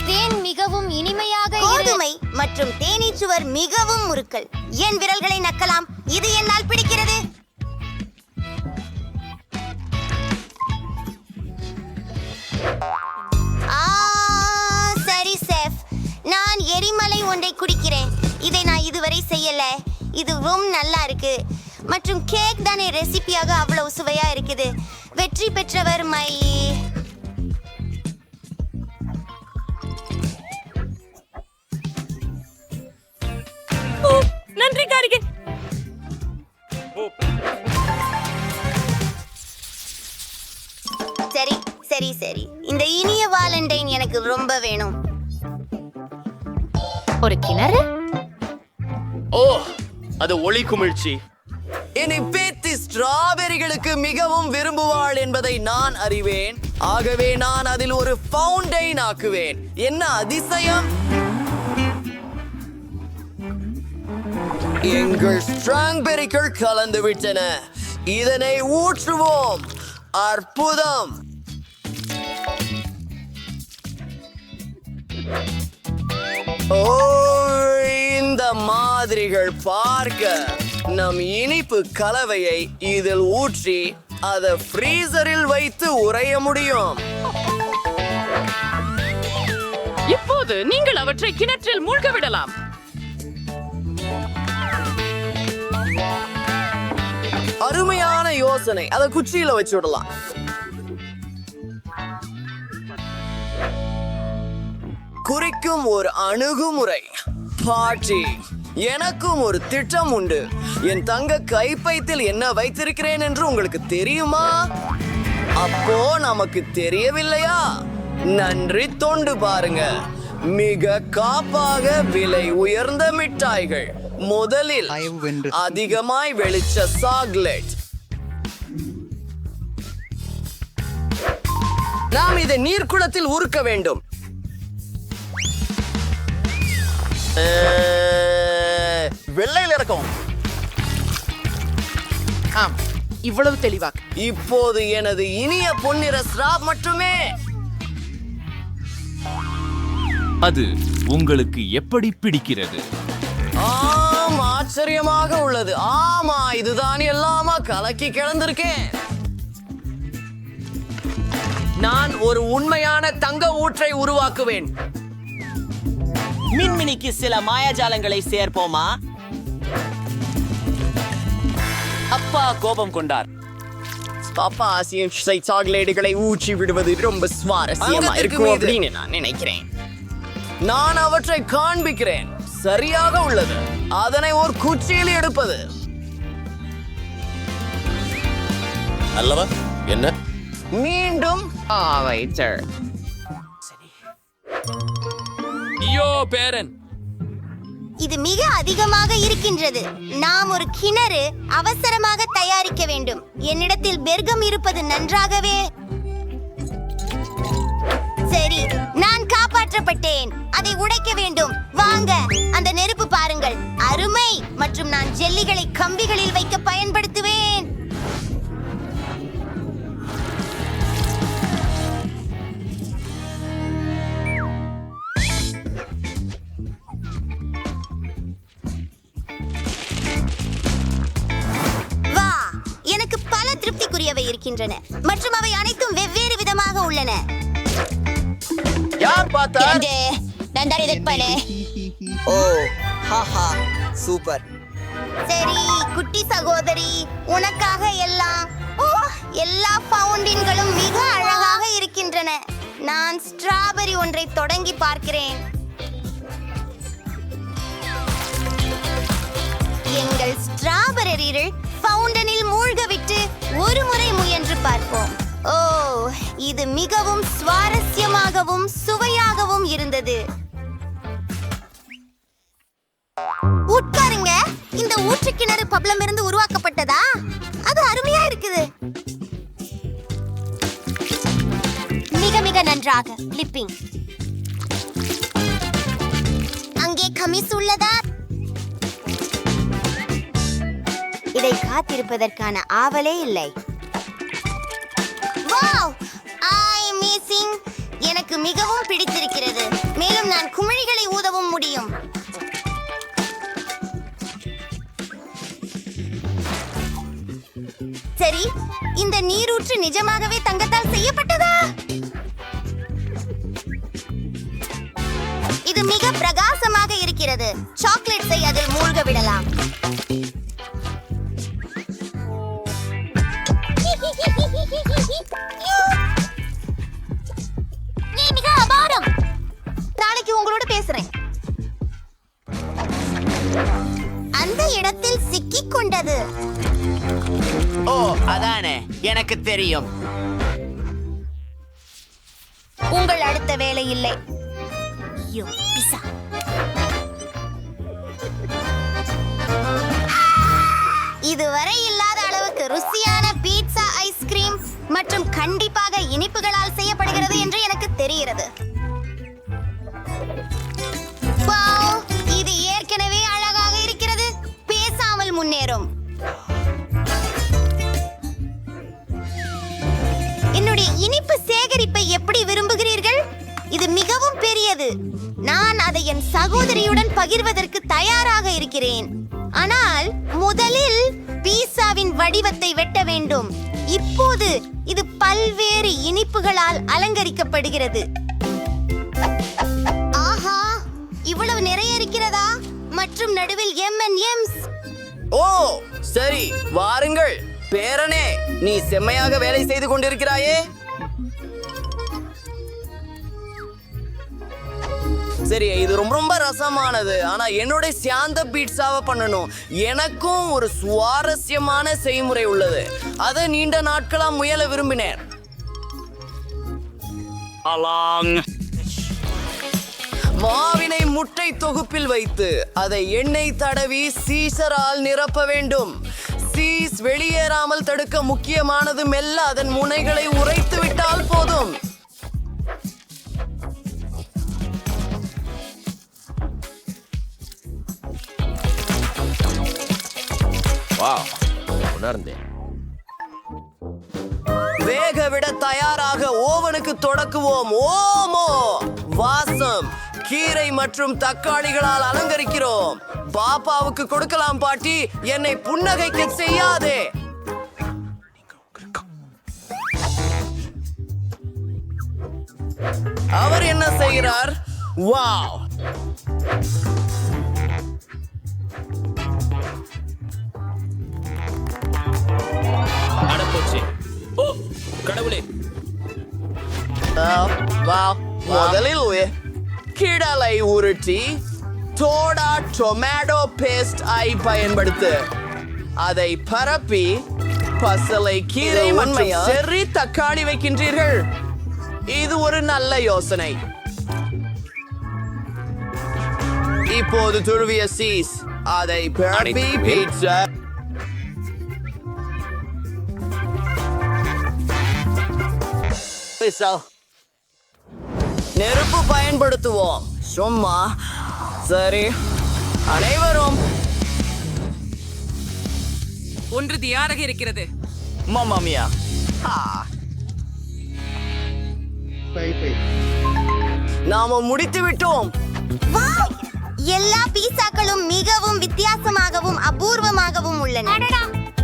தேன் மிகவும் இனிமையாக. கோதுமை மற்றும் தேனீச்சுவர் மிகவும் முறுக்கல். என் விரல்களை நக்கலாம். இது என்னால் பிடிக்கிறது. சரி செஃப், நான் எரிமலை ஒன்றை குடிக்கிறேன். இதை நான் இதுவரை செய்யல. இது ரொம்ப நல்லா இருக்கு. மற்றும் கேக் தானே ரெசிபியாக அவ்வளவு சுவையா இருக்குது. வெற்றி பெற்றவர் மை. நன்றி காரிகை. சரி சரி சரி, இந்த இனிய வாலண்டைன் எனக்கு ரொம்ப வேணும். ஒரு கிணறு. ஓ, அது ஒளி குமிழ்ச்சி. இனி பேத்தி ஸ்ட்ராபெரிகளுக்கு மிகவும் விரும்புவாள் என்பதை நான் அறிவேன். ஆகவே நான் அதில் ஒரு ஃபவுண்டைன் ஆக்குவேன். என்ன அதிசயம்! எங்கள் ஸ்ட்ராபெரிகள் கலந்து விட்டன. இதனை ஊற்றுவோம். அற்புதம். ஓ, இந்த மாதிரிகள் பார்க்க நம் இனிப்பு கலவையை இதில் ஊற்றி அதை ஃப்ரீசரில் வைத்து உறைய முடியும். இப்போது நீங்கள் அவற்றை கிணற்றில் மூழ்க விடலாம். அருமையான யோசனை. அதை குச்சியில வச்சு விடலாம். குறிக்கும் ஒரு அணுகுமுறை. பாட்டி, எனக்கும் ஒரு திட்டம் உண்டு. என் தங்க கைப்பைத்தில் என்ன வைத்திருக்கிறேன் என்று உங்களுக்கு தெரியுமா? அப்போ நமக்கு தெரியவில்லையா? நன்றி, தொண்டு பாருங்க. மிக காப்பாக விலை உயர்ந்த மிட்டாய்கள். முதலில் அதிகமாய் வெளிச்ச சாக்லேட். நாம் இதை நீர்க்குளத்தில் ஊறுக்க வேண்டும். வெள்ளையில் இருக்கும். ஆம், இவ்வளவு தெளிவாக. இப்போது எனது இனிய பொன்னிற ஸ்ராப் மட்டுமே. அது உங்களுக்கு எப்படி பிடிக்கிறது? ஆம், ஆச்சரியமாக உள்ளது. ஆமா, இதுதான் எல்லாமா கலக்கி கிளந்திருக்கேன். நான் ஒரு உண்மையான தங்க ஊற்றை உருவாக்குவேன். மின்மினிக்கு சில மாயாஜாலங்களை சேர்ப்போமா? அப்பா கோபம் கொண்டார். பாப்பா ஆசியம் சாக்லேட்டுகளை ஊற்றி விடுவது ரொம்ப சுவாரஸ்யமா இருக்கும் அப்படின்னு நான் நினைக்கிறேன். நான் அவற்றை காண்பிக்கிறேன். சரியாக உள்ளது. அதனை ஒரு குச்சியில் எடுப்பது அல்லவா? என்ன மீண்டும் ஐயோ பேரன், இது மிக அதிகமாக இருக்கின்றது. நாம் ஒரு கிணறு அவசரமாக தயாரிக்க வேண்டும். என்னிடத்தில் பெர்கம் இருப்பது நன்றாகவே. சரி, நான் காப்பாற்றப்பட்டேன். அதை உடைக்க வேண்டும். வாங்க, அந்த நெருப்பு பாருங்கள், அருமை. மற்றும் நான் ஜெல்லிகளை கம்பிகளில் வைக்க பயன்படுத்துவேன். வா, எனக்கு பல திருப்திக்குரியவை இருக்கின்றன மற்றும் அவை அனைத்தும் வெவ்வேறு விதமாக உள்ளன. யார் பார்த்தார்? ஓ, ஹாஹா, சூப்பர். சரி குட்டி சகோதரி, உனக்காக எல்லாம். ஓ, எல்லா ஃபவுண்டின்களும் மிக அழகாக இருக்கின்றன. நான் ஸ்ட்ராபெரி ஒன்றை தொடங்கி பார்க்கிறேன். எங்கள் ஸ்ட்ராபெரிகள் ஃபவுண்டனில் மூழ்க விட்டு ஒரு முறை முயன்று பார்ப்போம். ஓ, இது மிகவும் சுவாரஸ்யமாகவும் சுவையாகவும் இருந்தது. உட்காருங்க. இந்த ஊற்று கிணறு பப்ளம் இருந்து உருவாக்கப்பட்டதா? அது அருமையா இருக்குது. மிக மிக நன்றாக. கிளிப்பிங். அங்கே கமிஸ் உள்ளதா? இதை காத்திருப்பதற்கான ஆவலே இல்லை. Wow, amazing. எனக்கு மிகவும் பிடித்திருக்கிறது. மேலும் நான் குமிழிகளை ஊதவும் முடியும். சரி, இந்த நீரூற்று நிஜமாகவே தங்கத்தால் செய்யப்பட்டதா? இது மிக பிரகாசமாக இருக்கிறது. சாக்லேட்ஸை அதில் மூழ்க விடலாம். நீ மிக அபாரம். நாளைக்கு உங்களோட பேசுறேன். அந்த இடத்தில் சிக்கிக் கொண்டது. ஓ, அதானே, எனக்கு தெரியும். உங்கள் அடுத்த வேலை இல்லை. ஐயோ, பிசா. இதுவரை இல்லாத அளவுக்கு ருசியான பீட்சா, ஐஸ்கிரீம் மற்றும் கண்டிப்பாக இனிப்புகளால் செய்யப்படுகிறது என்று எனக்கு தெரிகிறது. வாவ், இது ஏற்கனவே அழகாக இருக்கிறது. பேசாமல் முன்னேறும். நான் அதை என் சகோதரியுடன் பகிர்வதற்கு தயாராக இருக்கிறேன். ஆனால் முதலில் பீஸாவின் வடிவத்தை வெட்ட வேண்டும். இப்போது இது பல்வேறு இனிப்புகளால் அலங்கரிக்கப்படுகிறது. ஆஹா, இவ்வளவு நிறைய இருக்கிறதா? மற்றும் நடுவில் M&M's. ஓ சரி, வாருங்கள் பேரனே, நீ செம்மையாக வேலை செய்து கொண்டிருக்கிறாயே. சரி, இது ரொம்ப ரசமானது. ஆனா என்னோட சாந்த பீட்சாவை பண்ணணும். எனக்கும் ஒரு சுவாரஸ்யமான செய்முறை உள்ளது. அதை நீண்ட நாட்களா முயல விரும்பினேன். மாவினை முட்டை தொகுப்பில் வைத்து அதை எண்ணெய் தடவி சீசரால் நிரப்ப வேண்டும். சீஸ் வெளியேறாமல் தடுக்க முக்கியமானது மெல்ல அதன் முனைகளை உடைத்து விட்டால் போதும். வேக விட தயாராக ஓவனுக்கு தொடக்குவோம். ஓமோ வாசம்! கீரை மற்றும் தக்காளிகளால் அலங்கரிக்கிறோம். பாப்பாவுக்கு கொடுக்கலாம் பாட்டி, என்னை புன்னகைக்க செய்யாதே. அவர் என்ன செய்கிறார்? வாவ்! அடப்போச்சு. ஓ கடவுளே! முதலில் கிடலை உருட்டி சோடா டொமேட்டோ பேஸ்ட் ஐ பயன்படுத்து. அதை பரப்பி பசலை கீரை மற்றும் செர்ரி தக்காளி வைக்கின்றீர்கள். இது ஒரு நல்ல யோசனை. இப்போது துருவிய சீஸ் அதை பரப்பி பீட்சா நெருப்பு பயன்படுத்துவோம். சும்மா சரி, அனைவரும் ஒன்று தயாராக இருக்கிறது. மாமாமியா, நாம முடித்து விட்டோம். வாவ்! எல்லா பீஸாக்களும் மிகவும் வித்தியாசமாகவும் அபூர்வமாகவும் உள்ளன.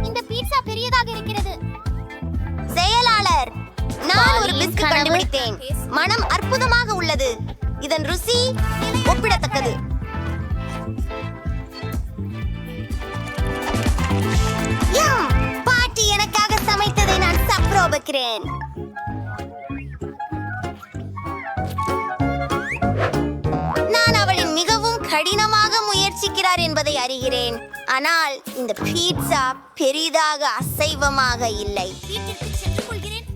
இந்த பீட்சா பெரியதாக இருக்கிறது. செயலாளர், நான் ஒரு பிஸ்கட் கண்டுபிடித்தேன். மனம் அற்புதமாக உள்ளது. இதன் ருசி ஒப்பிடத்தக்கது. பாட்டி எனக்காக சமைத்ததை நான் சப்ரோபக்கிறேன். நான் அவளின் மிகவும் கடினமாக முயற்சிக்கிறார் என்பதை அறிகிறேன். ஆனால் இந்த பீட்சா பெரிதாக அசைவமாக இல்லை. வீட்டிற்கு சென்று கொள்கிறேன்.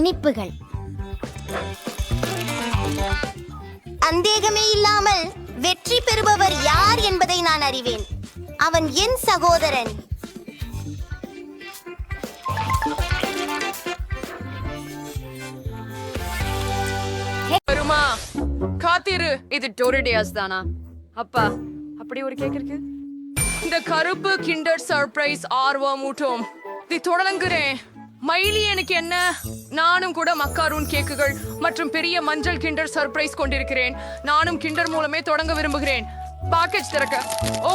இனிப்புகள் சந்தேகமே இல்லாமல் வெற்றி பெறுபவர் யார் என்பதை நான் அறிவேன். அவன் என் சகோதரன். வருமா? காத்திரு, இது டோரிடேஸ் தானா? அப்பா, அப்படி ஒரு கேக் இருக்கு. இந்த கருப்பு கிண்டர் சர்ப்ரைஸ் ஆர்வமூட்டும். இதை தொடங்குறேன். மைலி, எனக்கு என்ன? நானும் கூட மக்காரூன் கேக்குகள் மற்றும் பெரிய மஞ்சள் கிண்டர் சர்ப்ரைஸ் கொண்டிருக்கிறேன். நானும் கிண்டர் மூலமே தொடங்க விரும்புகிறேன். பாக்கெட் திறக்க. ஓ,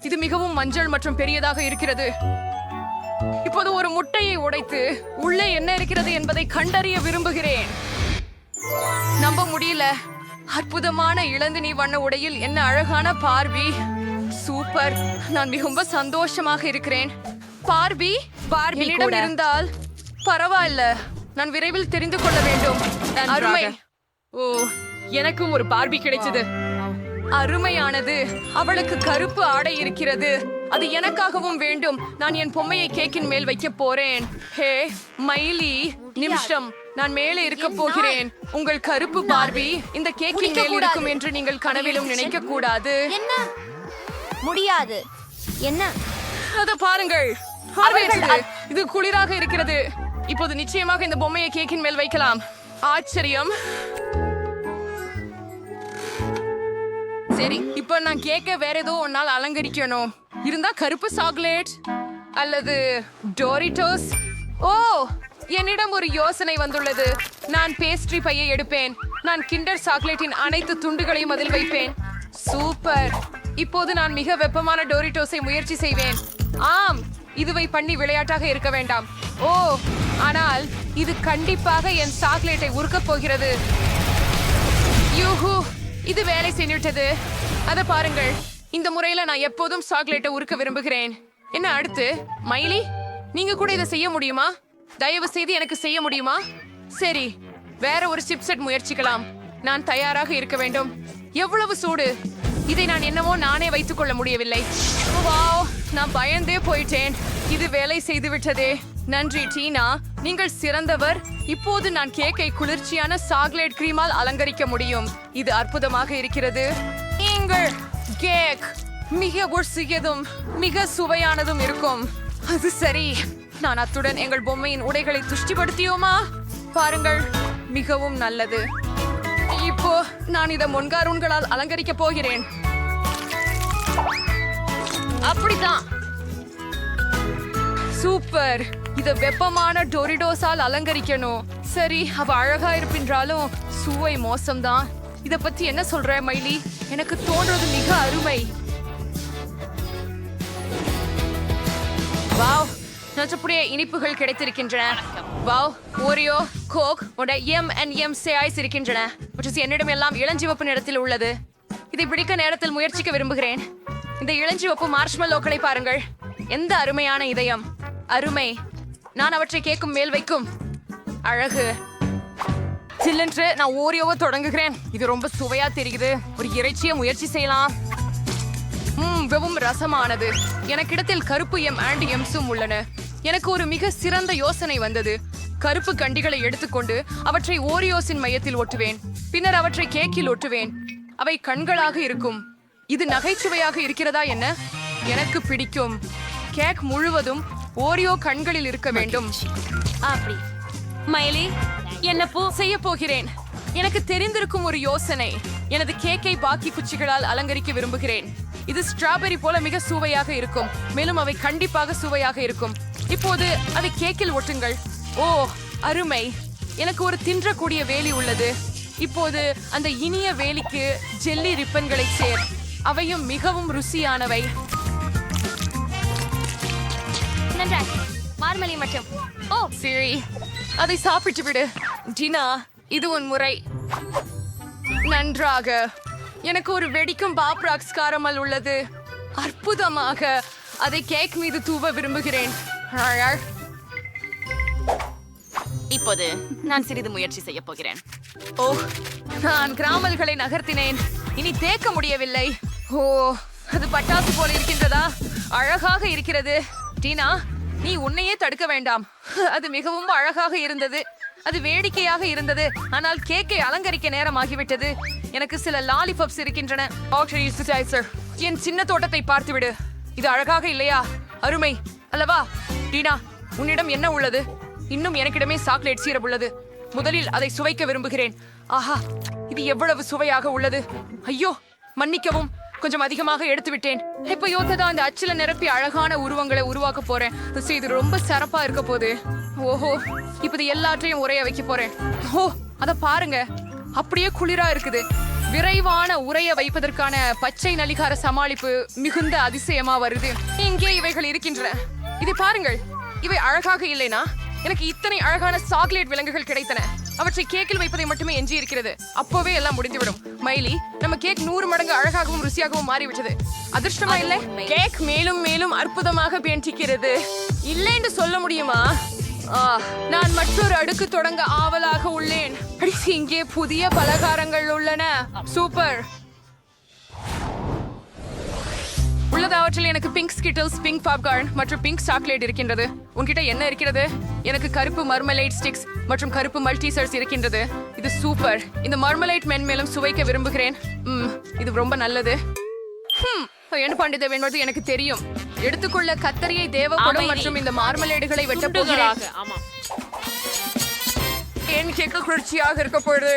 இது மிகவும் மஞ்சள் மற்றும் பெரியதாக இருக்கிறது. இப்போது ஒரு முட்டையை உடைத்து உள்ளே என்ன இருக்கிறது என்பதை கண்டறிய விரும்புகிறேன். நம்ப முடியல. அற்புதமான இளந்தினி வண்ண உடையில் என்ன அழகான பார்பி. சூப்பர். நான் மிகவும் சந்தோஷமாக இருக்கிறேன். பார்பி என்னிடம் இருந்தால் பரவாயில்ல. நான் விரைவில் தெரிந்து கொள்ள வேண்டும். அருமை. ஓ, எனக்கும் ஒரு பார்பி கிடைச்சது. அருமையானது. அவளுக்கு கருப்பு ஆடை இருக்கிறது. அது எனக்காகவும் வேண்டும். நான் என் பொம்மையை கேக்கின் மேல் வைக்க போறேன். ஹே மைலி, நிமிஷம். நான் மேலே இருக்க போகிறேன். உங்கள் கருப்பு பார்பி இந்த கேக்கின் மேல் இருக்கும் என்று நீங்கள் கனவிலும் நினைக்க கூடாது. என்ன? முடியாது. என்ன? அத பாருங்கள். இது குளிராக இருக்கிறது. இப்போது நிச்சயமாக இந்த பொம்மையை கேக்கின் மேல் வைக்கலாம். ஆச்சரியம். சரி, இப்ப நான் கேக்க வேற ஏதோ ஒன்னால் அலங்கரிக்கணும். இருந்தா கருப்பு சாக்லேட் அல்லது டோரிட்டோஸ். ஓ, என்னிடம் ஒரு யோசனை வந்துள்ளது. நான் பேஸ்ட்ரி பையை எடுப்பேன். நான் கிண்டர் சாக்லேட்டின் அனைத்து துண்டுகளையும் அதில் வைப்பேன். சூப்பர். இப்போது நான் மிக வெப்பமான டோரிட்டோஸை முயற்சி செய்வேன். ஆம், இதுவை பண்ணி விளையாட்டாக இருக்க வேண்டாம். ஓ, ஆனால் இது கண்டிப்பாக என் சாக்லேட்டை உருக்கப் போகிறது. யூஹூ, இது வேலை செய்துவிட்டது. அத பாருங்கள். இந்த முறையில நான் எப்போதும் சாக்லேட்டை உருக்க விரும்புகிறேன். என்ன அடுத்து? மைலி, நீங்க கூட இதை செய்ய முடியுமா? தயவு செய்து எனக்கு செய்ய முடியுமா? சரி, வேற ஒரு சிப்செட் முயற்சிக்கலாம். நான் தயாராக இருக்க வேண்டும். எவ்வளவு சூடு! இதை நான் என்னவோ நானே வைத்துக் கொள்ள முடியவில்லை. வாவ், நான் பயந்தே போயிட்டேன். இது வேலை செய்து விட்டதே. நன்றி டீனா, நீங்கள் சிறந்தவர். இப்போது நான் கேக்கை குளிர்ச்சியான சாக்லேட் கிரீமால் அலங்கரிக்க முடியும். இது அற்புதமாக இருக்கிறது. நீங்கள் கேக் மிக ருசியதும் மிக சுவையானதும் இருக்கும். அது சரி, நான் அத்துடன் எங்கள் பொம்மையின் உடைகளை துஷ்டிப்படுத்தியோமா? பாருங்கள், மிகவும் நல்லது. இப்போ நான் இதை முன்காரூன்களால் அலங்கரிக்க போகிறேன். அப்படித்தான். சூப்பர். இத வெப்பமான டோரிடோஸால் அலங்கரிக்கணும். சரி, அவ அழகா இருப்பின்றாலும் சுவை மோசம்தான். இத பத்தி என்ன சொல்ற மைலி? எனக்கு தோன்றது மிக அருமை. வாவ், நச்சப்புடைய இனிப்புகள் கிடைத்திருக்கின்றன. வாவ், ஓரியோ, கோக் உட M&M ஐஸ் இருக்கின்றன. என்னிடம் எல்லாம் இளஞ்சிவப்பு நிறத்தில் உள்ளது. இதை பிடிக்க நேரத்தில் முயற்சிக்க விரும்புகிறேன். இந்த இளஞ்சிவப்பு மார்ஷ்மெல்லோக்களை பாருங்கள். எந்த அருமையான இதயம். அருமை. நான் அவற்றை கேக்கும் மேல் வைக்கும். அழகு. சில்லென்று நான் ஓரியோவை தொடங்குகிறேன். இது ரொம்ப சுவையா தெரியுது. ஒரு இறைச்சியை முயற்சி செய்யலாம். மிகவும் ரசமானது. எனக்கிடத்தில் கருப்பு M&Mஸும் உள்ளன. எனக்கு ஒரு மிக சிறந்த யோசனை வந்தது. கருப்பு கண்டிகளை எடுத்துக்கொண்டு அவற்றை ஓரியோஸின் மையத்தில் ஒட்டுவேன். பின்னர் அவற்றை கேக்கில் ஒட்டுவேன். அவை கண்களாக இருக்கும். இது நகைச்சுவையாக இருக்கிறதா என்ன? எனக்கு பிடிக்கும். கேக் முழுவதும் ஓரியோ கண்களில் இருக்க வேண்டும். அப்படி மயிலி, என்ன செய்ய போகிறேன். எனக்கு தெரிந்திருக்கும் ஒரு யோசனை. எனது கேக்கை பாக்கி குச்சிகளால் அலங்கரிக்க விரும்புகிறேன். இது ஸ்ட்ராபெரி போல மிக சுவையாக இருக்கும். மேலும் அவை கண்டிப்பாக சுவையாக இருக்கும். இப்போது அதை கேக்கில் ஒட்டுங்கள். ஓ, அருமை. எனக்கு ஒரு தின்றக்கூடிய வேலி உள்ளது. இப்போது அந்த இனிய வேலிக்கு ஜெல்லி ரிப்பன்களை சேர். அவையும் மிகவும் ருசியானவை. மார்மலி மட்டும். ஓ சரி, அதை சாப்பிட்டு விடு. டினா, இது உன் முறை. நன்றாக. எனக்கு ஒரு வெடிக்கும் பாப்ராக்ஸ் காரமல் உள்ளது. அற்புதமாக. அதை கேக் மீது தூவ விரும்புகிறேன். இப்போது நான் சிறிது முயற்சி செய்ய போகிறேன். ஓ, நான் கிராமல்களை நகர்த்தினேன். இனி தேக்க முடியவில்லை. ஓ, அது பட்டாசு போல இருக்கின்றதா? அழகாக இருக்கிறது. டீனா, நீ உன்னையே தடுக்க வேண்டாம். அது மிகவும் அழகாக இருந்தது. அது வேடிக்கையாக இருந்தது. ஆனால் கேக்கை அலங்கரிக்க நேரமாகிவிட்டது. எனக்கு சில லாலிபாப்ஸ் இருக்கின்றன. என் சின்ன தோட்டத்தை பார்த்துவிடு. இது அழகாக இல்லையா? அருமை அல்லவா? டீனா, உன்னிடம் என்ன உள்ளது? இன்னும் எனக்கிடமே சாக்லேட் சீரப் உள்ளது. முதலில் அதை சுவைக்க விரும்புகிறேன். ஆஹா, இது எவ்வளவு சுவையாக உள்ளது. ஐயோ, மன்னிக்கவும், கொஞ்சம் அதிகமாக எடுத்து விட்டேன். இப்ப யோகதான் அந்த அச்சில நிரப்பி அழகான உருவங்களை உருவாக்க போறேன். இது ரொம்ப சிறப்பா இருக்க போகுது. ஓஹோ, இப்ப இது எல்லாத்தையும் உரைய வைக்க போறேன். ஓ, அத பாருங்க, அப்படியே குளிரா இருக்குது. விரைவான உரைய வைப்பதற்கான பச்சை நலிகார சமாளிப்பு மிகுந்த அதிசயமா வருது. இங்கே இவைகள் இருக்கின்றன. இதை பாருங்கள். இவை அழகாக இல்லைனா எனக்கு இத்தனை அழகான சாக்லேட் விலங்குகள் கிடைத்தன. அவற்றை கேக்கில் வைப்பதை மட்டுமே எஞ்சி இருக்கிறது. அப்பவே எல்லாம் முடிந்துவிடும். மைலி, நம்ம கேக் 100 மடங்கு அழகாகவும் ருசியாகவும் மாறிவிட்டது. அதிர்ஷ்டமா இல்லை? கேக் மேலும் மேலும் அற்புதமாக பேண்டிக்கிறது. இல்லை என்று சொல்ல முடியுமா? நான் மற்றொரு அடுக்கு தொடங்க ஆவலாக உள்ளேன். இங்கே புதிய பலகாரங்கள் உள்ளன. சூப்பர். உள்ளதாவற்றில் எனக்கு பிங்க் ஸ்கிட்டில்ஸ், பிங்க் பாப்கார்ன் மற்றும் பிங்க் சாக்லேட் இருக்கின்றது. உன்கிட்ட என்ன இருக்கிறது? எனக்கு கருப்பு மர்மலைட் ஸ்டிக்ஸ் மற்றும் கருப்பு மல்டிசர்ஸ் இருக்கின்றது. இது சூப்பர். இந்த மர்மலைட் மென்மேலும் சுவைக்க விரும்புகிறேன். இது ரொம்ப நல்லது. என்ன பண்டிதம் என்பது எனக்கு தெரியும். எடுத்துக்கொள்ள கத்தரியை தேவைப்படும் மற்றும் இந்த மார்மலேடுகளை வெட்ட போகிறேன். என் கேக்க குளிர்ச்சியாக இருக்க போகுது.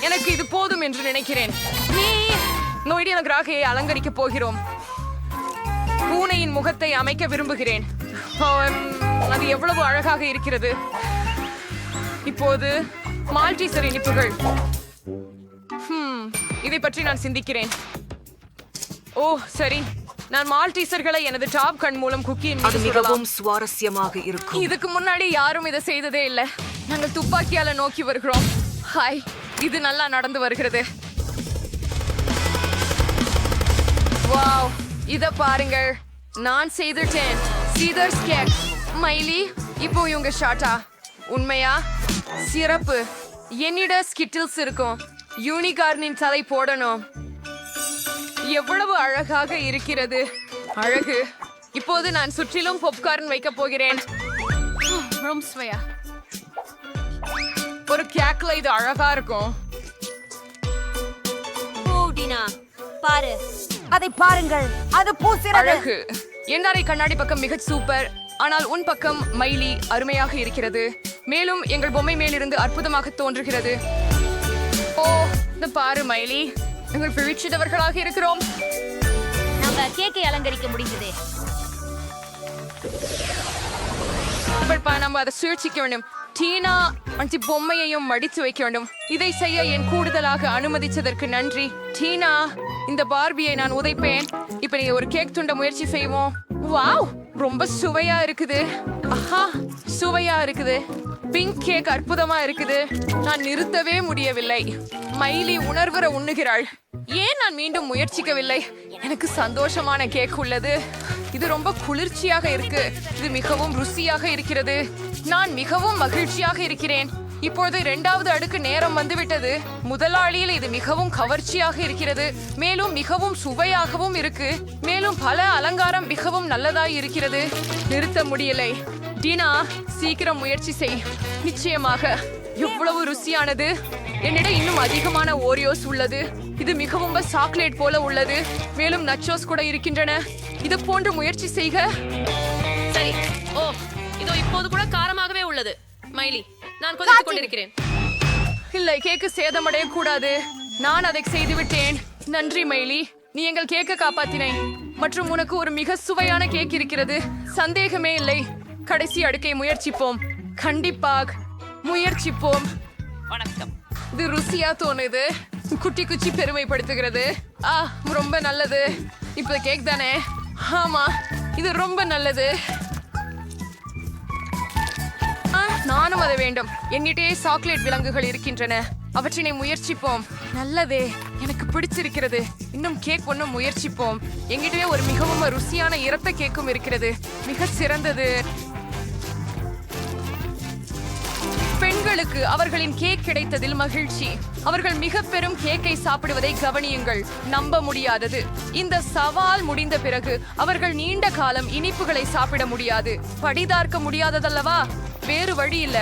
எனக்கு இது போதும் என்று நினைக்கிறேன். நோய்டிய கிராகையை அலங்கரிக்க போகிறோம். பூனையின் முகத்தை அமைக்க விரும்புகிறேன். அது எவ்வளவு அழகாக இருக்கிறது. இப்போது மால்டீசர் இனிப்புகள். இதை பற்றி நான் சிந்திக்கிறேன். ஓ சரி, நான் மால்டீசர்களை எனது டாப் கண் மூலம் குக்கியின் மீது சுடலாம். சுவாரஸ்யமாக இருக்கும். இதுக்கு முன்னாடி யாரும் இதை செய்ததே இல்ல. நாங்கள் துப்பாக்கியால நோக்கி வருகிறோம். ஹாய், இது நல்லா நடந்து வருகிறது. வாவ், இத பாருங்கள், நான் செய்துட்டேன். சீதர்ஸ் கேக். மைலி, இப்போ இவங்க ஷாட்டா? உண்மையா? சிறப்பு. என்னிட ஸ்கிட்டில்ஸ் இருக்கும். யூனிகார்னின் தலை போடணும். எவ்வளவு அழகாக இருக்கிறது. அழகு. இப்போது நான் சுற்றிலும் பாப்கார்ன் வைக்க போகிறேன். ஒரு கேக்ல இது அழகா இருக்கும். பாரு, அதை பாருங்கள், அது பூசிறது. அழகு. என்னாரை கண்ணாடி பக்கம் மிக சூப்பர். ஆனால் உன் பக்கம் மைலி அருமையாக இருக்கிறது. மேலும் எங்கள் பொம்மை மேலிருந்து அற்புதமாக தோன்றுகிறது. ஓ, இந்த பாரு மைலி, நாங்கள் பிழிச்சிதவர்களாக இருக்கிறோம். நம்ம கேக்கை அலங்கரிக்க முடிந்ததே. நம்ம அதை சூழ்ச்சிக்க வேண்டும். டீனா அந்த பொம்மையையும் மடித்து வைக்க வேண்டும். இதை செய்ய என் கூடுதலாக அனுமதிச்சதற்கு நன்றி. டீனா, இந்த பார்பியை நான் உதைப்பேன். இப்ப நீ ஒரு கேக் துண்ட முயற்சி செய்வோம். வாவ், ரொம்ப சுவையா இருக்குது. ஆஹா, சுவையா இருக்குது. பிங்க் கேக் அற்புதமா இருக்குது. நான் நிறுத்தவே முடியவில்லை. மைலி உணர்வர உண்ணுகிறாள். ஏன் நான் மீண்டும் முயற்சிக்கவில்லை? எனக்கு சந்தோஷமான கேக் உள்ளது. இது ரொம்ப குளிர்ச்சியாக இருக்கு. இது மிகவும் ருசியாக இருக்கிறது. நான் மிகவும் மகிழ்ச்சியாக இருக்கிறேன். இப்பொழுது 2வது அடுக்கு நேரம் வந்துவிட்டது. முதலாளியில் இது மிகவும் கவர்ச்சியாக இருக்கிறது. மேலும் மிகவும் சுவையாகவும் இருக்கு. மேலும் பல அலங்காரம் மிகவும் நல்லதாய் இருக்கிறது. நிறுத்த முடியலை. டீனா, சீக்கிரம் முயற்சி செய். நிச்சயமாக. எவ்வளவு ருசியானது. என்னிடம் இன்னும் அதிகமான ஓரியோஸ் உள்ளது. இது மிகவும் சாக்லேட் போல உள்ளது. மேலும் நச்சோஸ் கூட இருக்கின்றன. இது போன்ற முயற்சி செய்க. சரி. ஓ, இதோ இப்போது கூட காரமாகவே உள்ளது. மைலி, நான் கொதித்துக் கொண்டிருக்கிறேன். இல்லை, கேக்கு சேதமடைய கூடாது. நான் அதை செய்து விட்டேன். நன்றி மைலி, நீ எங்கள் கேக்க காப்பாத்தினை. மற்றும் உனக்கு ஒரு மிக சுவையான கேக் இருக்கிறது. சந்தேகமே இல்லை. கடைசி அடுக்கை முயற்சிப்போம். கண்டிப்பாக முயற்சிப்போம். வணக்கம். இது ருசியா தோணுது. குட்டி குச்சி பெருமைப்படுத்துகிறது. ரொம்ப நல்லது. இப்ப கேக் தானே? ஆமா, இது ரொம்ப நல்லது. நானும் அதை வேண்டும். என்னிட்டே சாக்லேட் விலங்குகள் இருக்கின்றன. அவற்றினை முயற்சிப்போம். நல்லதே, எனக்கு பிடிச்சிருக்கிறது. இன்னும் கேக் ஒன்றும் முயற்சிப்போம். எங்கிட்டவே ஒரு மிகவும் ருசியான இரத்த கேக்கும் இருக்கிறது. மிக சிறந்தது. பெண்களுக்கு அவர்களின் கேக் கிடைத்ததில் மகிழ்ச்சி. அவர்கள் மிக பெரும் கேக்கை சாப்பிடுவதை கவனியுங்கள். நம்ப முடியாதது. இந்த சவால் முடிந்த பிறகு அவர்கள் நீண்ட காலம் இனிப்புகளை சாப்பிட முடியாது. படிதார்க்க முடியாததல்லவா? வேறு வழி இல்ல.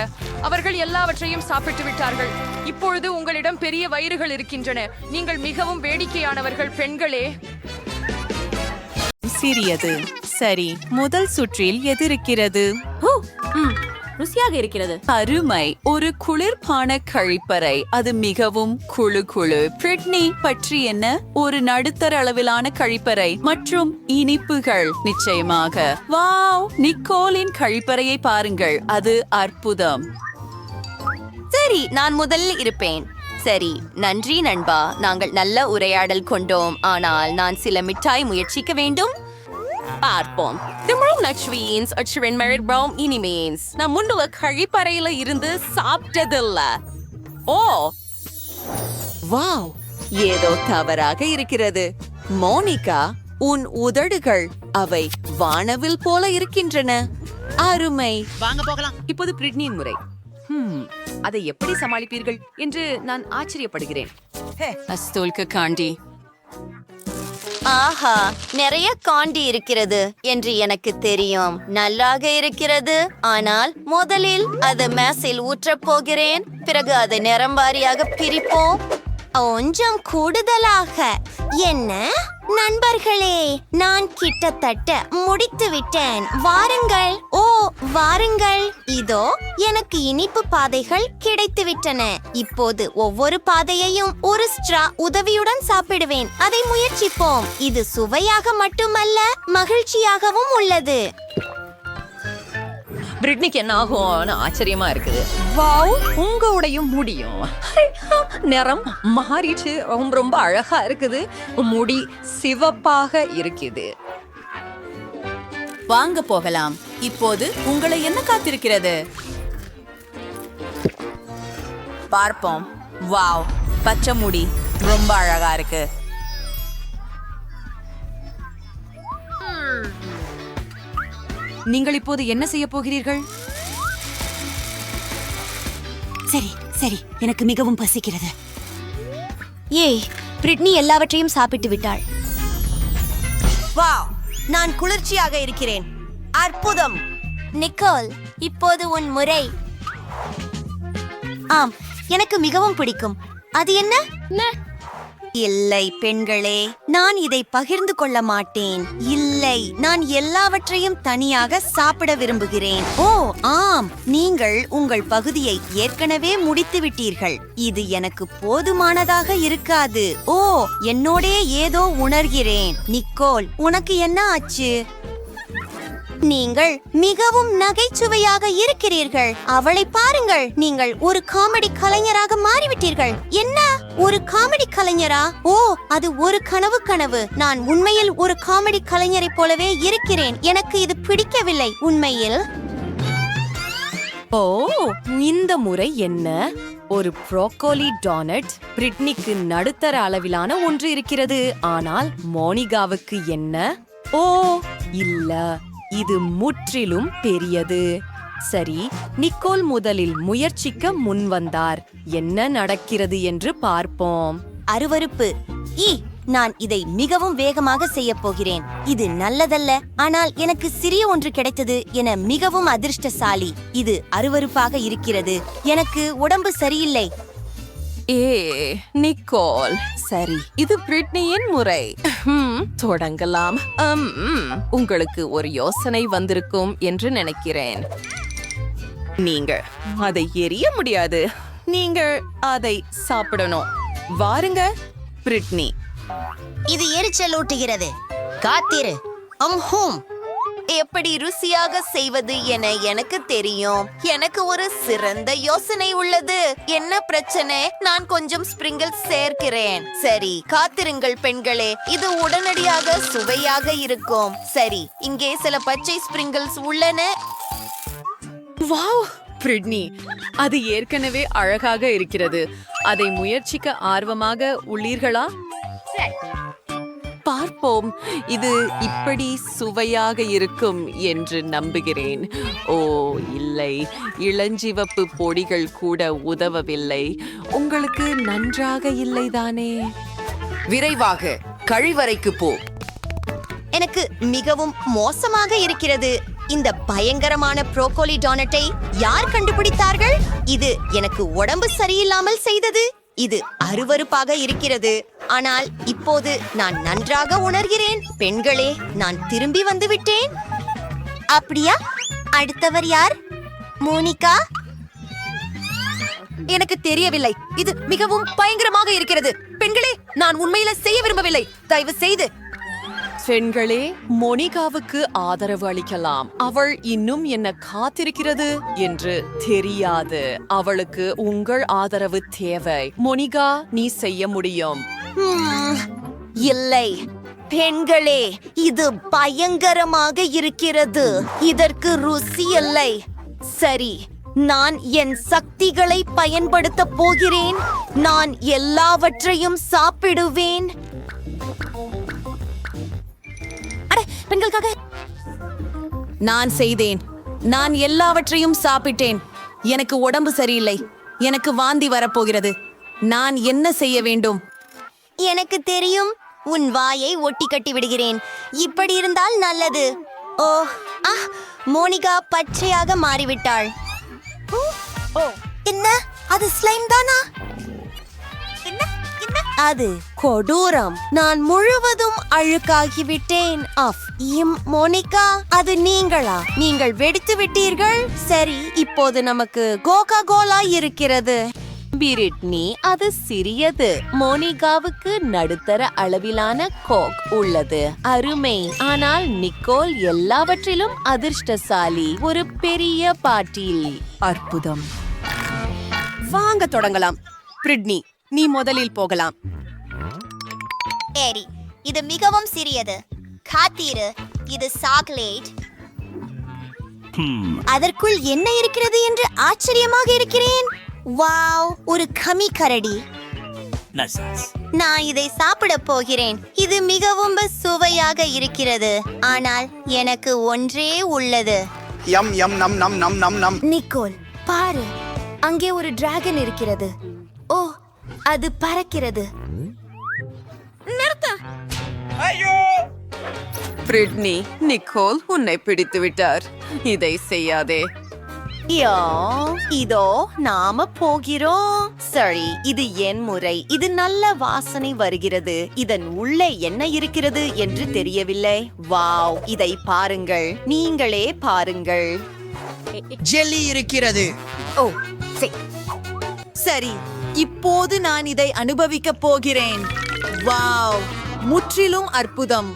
அவர்கள் எல்லாவற்றையும் சாப்பிட்டு விட்டார்கள். இப்பொழுது உங்களிடம் பெரிய வயிறுகள் இருக்கின்றன. நீங்கள் மிகவும் வேடிக்கையானவர்கள் பெண்களே. சிறியது. சரி, முதல் சுற்றில் எது இருக்கிறது? ருசியாக இருக்கிறது. அருமை. ஒரு குளிர்பான கழிப்பறை. அது மிகவும் குழு குழு. பிரிட்னி பற்றி என்ன? ஒரு நடுத்தர அளவிலான கழிப்பறை மற்றும் இனிப்புகள். நிச்சயமாக. வாவ், நிக்கோலின் கழிப்பறையை பாருங்கள். அது அற்புதம். சரி, நான் முதலில் இருப்பேன். சரி, நன்றி நண்பா. நாங்கள் நல்ல உரையாடல் கொண்டோம். ஆனால் நான் சில மிட்டாய் முயற்சிக்க வேண்டும். பார்ப்போம். நான் முன்னுள்ள கழிப்பறையில இருந்து சாப்பிட்டதில்ல. ஓ வாவ், ஏதோ தவறாக இருக்கிறது. மோனிகா, உன் உதடுகள் அவை வானவில் போல இருக்கின்றன. அருமை. வாங்க போகலாம். இப்போது பிரிட்னியின் முறை. அதை எப்படி சமாளிப்பீர்கள் என்று நான் ஆச்சரியப்படுகிறேன். அஸ்தோல்க காண்டி. ஆஹா, நிறைய காண்டி இருக்கிறது என்று எனக்கு தெரியும். நல்லாக இருக்கிறது. ஆனால் முதலில் அதை மேசையில் ஊற்றப் போகிறேன். பிறகு அதை நிறம்பாரியாக பிரிப்போம். கொஞ்சம் கூடுதலாக. என்ன நண்பர்களே, நான் கிட்டத்தட்ட முடித்து விட்டேன். வாருங்கள். ஓ வாருங்கள். இதோ எனக்கு இனிப்பு பாதைகள் கிடைத்து விட்டன. இப்போது ஒவ்வொரு பாதையையும் ஒரு ஸ்ட்ரா உதவியுடன் சாப்பிடுவேன். அதை முயற்சிப்போம். இது சுவையாக மட்டுமல்ல, மகிழ்ச்சியாகவும் உள்ளது. பிரிட்னிக்கு என்ன ஆகும்னு ஆச்சரியமா இருக்குது. வாவ், உங்க உடையும் முடியும். நிறம் மாறிடுச்சு. ரொம்ப ரொம்ப அழகா இருக்குது. முடி சிவப்பாக இருக்குது. வாங்க போகலாம். இப்போது உங்களை என்ன காத்திருக்கிறது? பார்ப்போம். வாவ், பச்சை முடி ரொம்ப அழகா இருக்கு. நீங்கள் இப்போது என்ன செய்ய போகிறீர்கள்? சரி சரி, எனக்கு மிகவும் பசிக்கிறது. ஏய், பிரிட்னி எல்லாவற்றையும் சாப்பிட்டு விட்டாள். வாவ், நான் குளிர்ச்சியாக இருக்கிறேன். அற்புதம். நிக்கோல், இப்போது உன் முறை. ஆம், எனக்கு மிகவும் பிடிக்கும். அது என்ன? இல்லை பெண்களே, நான் இதை பகிர்ந்து கொள்ள மாட்டேன். இல்லை, நான் எல்லாவற்றையும் தனியாக சாப்பிட விரும்புகிறேன். ஓ ஆம், நீங்கள் உங்கள் பகுதியை ஏற்கனவே முடித்து விட்டீர்கள். இது எனக்கு போதுமானதாக இருக்காது. ஓ, என்னோடே ஏதோ உணர்கிறேன். நிக்கோல், உனக்கு என்ன ஆச்சு? நீங்கள் மிகவும் நகைச்சுவையாக இருக்கிறீர்கள். அவளை பாருங்கள், நீங்கள் ஒரு காமெடி கலைஞராக மாறிவிட்டீர்கள். என்ன, ஒரு காமெடி கலைஞரா? ஓ, அது ஒரு கனவு. நான் உண்மையில் ஒரு காமெடி கலைஞரை போலவே இருக்கிறேன். எனக்கு இது பிடிக்கவில்லை உண்மையில். ஓ, இந்த முறை என்ன? ஒரு ப்ரோக்கோலி டோனட். பிரிட்னிக்கு நடுத்தர அளவிலான ஒன்று இருக்கிறது. ஆனால் மோனிகாவுக்கு என்ன? ஓ இல்ல, இது முற்றிலும் பெரியது. சரி, நிக்கோல் முதலில் முயற்சிக்க முன் வந்தார். என்ன நடக்கிறது என்று பார்ப்போம். அருவருப்பு. நான் இதை மிகவும் வேகமாக செய்ய போகிறேன். இது நல்லதல்ல, ஆனால் எனக்கு சிறிய ஒன்று கிடைத்தது என மிகவும் அதிர்ஷ்டசாலி. இது அருவருப்பாக இருக்கிறது. எனக்கு உடம்பு சரியில்லை. நிக்கோல், சரி, இது பிரிட்னியின் முறை. தொடங்கலாம். உங்களுக்கு ஒரு யோசனை வந்திருக்கும் என்று நினைக்கிறேன். நீங்கள் அதை எரிய முடியாது. நீங்கள் அதை சாப்பிடணும். வாருங்க பிரிட்னி. இது எரிச்சல் ஊட்டுகிறது. காத்திரு. எப்படி ருசியாக செய்வது என எனக்கு தெரியும். எனக்கு ஒரு சிறந்த யோசனை உள்ளது. என்ன பிரச்சனை? நான் கொஞ்சம் ஸ்பிரிங்கிள்ஸ் சேர்க்கிறேன். சரி, காத்திருங்கள் பெண்களே, இது உடனடியாக சுவையாக இருக்கும். சரி, இங்கே சில பச்சை ஸ்பிரிங்கிள்ஸ் உள்ளன. வாவ், பிரிட்னி, அது ஏற்கனவே அழகாக இருக்கிறது. அதை முயற்சிக்க ஆர்வமாக உள்ளீர்களா? பார்ப்போம். இது இப்படி சுவையாக இருக்கும் என்று நம்புகிறேன். ஓ இல்லை, இளஞ்சிவப்பு பொடிகள் கூட உதவவில்லை. உங்களுக்கு நன்றாக இல்லைதானே? விரைவாக கழிவறைக்கு போ. எனக்கு மிகவும் மோசமாக இருக்கிறது. இந்த பயங்கரமான ப்ரோக்கோலி டோனட்டை யார் கண்டுபிடித்தார்கள்? இது எனக்கு உடம்பு சரியில்லாமல் செய்தது. இது அருவருப்பாக இருக்கிறது. ஆனால் இப்போது நான் நன்றாக உணர்கிறேன். பெண்களே, நான் திரும்பி வந்து விட்டேன். அப்படியா? அடுத்தவர் யார்? மோனிகா? எனக்கு தெரியவில்லை. இது மிகவும் பயங்கரமாக இருக்கிறது. பெண்களே, நான் உண்மையில செய்ய விரும்பவில்லை. தயவு செய்து பெண்களே, மோனிகாவுக்கு ஆதரவு அளிக்கலாம். அவள் இன்னும் என்ன காத்திருக்கிறது என்று தெரியாது. அவளுக்கு உங்கள் ஆதரவு தேவை. மோனிகா, நீ செய்ய முடியும். இல்லை பெண்களே, இது பயங்கரமாக இருக்கிறது. இதற்கு ருசி இல்லை. சரி, நான் என் சக்திகளை பயன்படுத்த போகிறேன். நான் எல்லாவற்றையும் சாப்பிடுவேன். பெண்களுக்காக நான் செய்தேன். நான் எல்லாவற்றையும் சாப்பிட்டேன். எனக்கு உடம்பு சரியில்லை. எனக்கு வாந்தி வரப்போகிறது. நான் என்ன செய்ய வேண்டும்? எனக்கு தெரியும். உன் வாயை ஒட்டி கட்டி விடுகிறேன். இப்படி இருந்தால் நல்லது. ஓ, மோனிகா பச்சையாக மாறிவிட்டாள். என்ன, அது ஸ்லைம் தானா? அது கொடூரம். நான் முழுவதும் அழுக்காகிவிட்டேன். மோனிகா, அது நீங்களா? நீங்கள் வெடித்து விட்டீர்கள். சரி, இப்போது நமக்கு கோகா கோலா இருக்கிறது. பிரிட்னி அது சிறியது. மோனிகாவுக்கு நடுத்தர அளவிலான கோக் உள்ளது. அருமை. ஆனால் நிக்கோல் எல்லாவற்றிலும் அதிர்ஷ்டசாலி. ஒரு பெரிய பாட்டில். அற்புதம். வாங்க தொடங்கலாம். பிரிட்னி, நீ முதலில் போகலாம். ஏரி, இது மிகவும் சிறியது. காத்தீரு, இது சாக்லேட். அதற்குள் என்ன இருக்கிறது என்று ஆச்சரியமாக இருக்கிறேன். வாவ், ஒரு கமி கரடி. நான் இதை சாப்பிட போகிறேன். இது மிகவும் சுவையாக இருக்கிறது. ஆனால் எனக்கு ஒன்றே உள்ளது. யம் யம் நம் நம் நம் நம் நம். நிக்கோல், பாரு, அங்கே ஒரு டிராகன் இருக்கிறது. ஓ, அது பறக்கிறது. நிறுத்த. பிரிட்னி, நிக்கோல் உன்னை பிடித்து விட்டார். இதை செய்யாதே. இதோ நாம போகிறோம். சரி, இது என் முறை. இது நல்ல வாசனை வருகிறது. இதன் உள்ளே என்ன இருக்கிறது என்று தெரியவில்லை. வாவ், இதை பாருங்கள். நீங்களே பாருங்கள். ஜெல்லி இருக்கிறது. ஓ, சரி, இப்போது நான் இதை அனுபவிக்கப் போகிறேன். வாவ், முற்றிலும் அற்புதம்.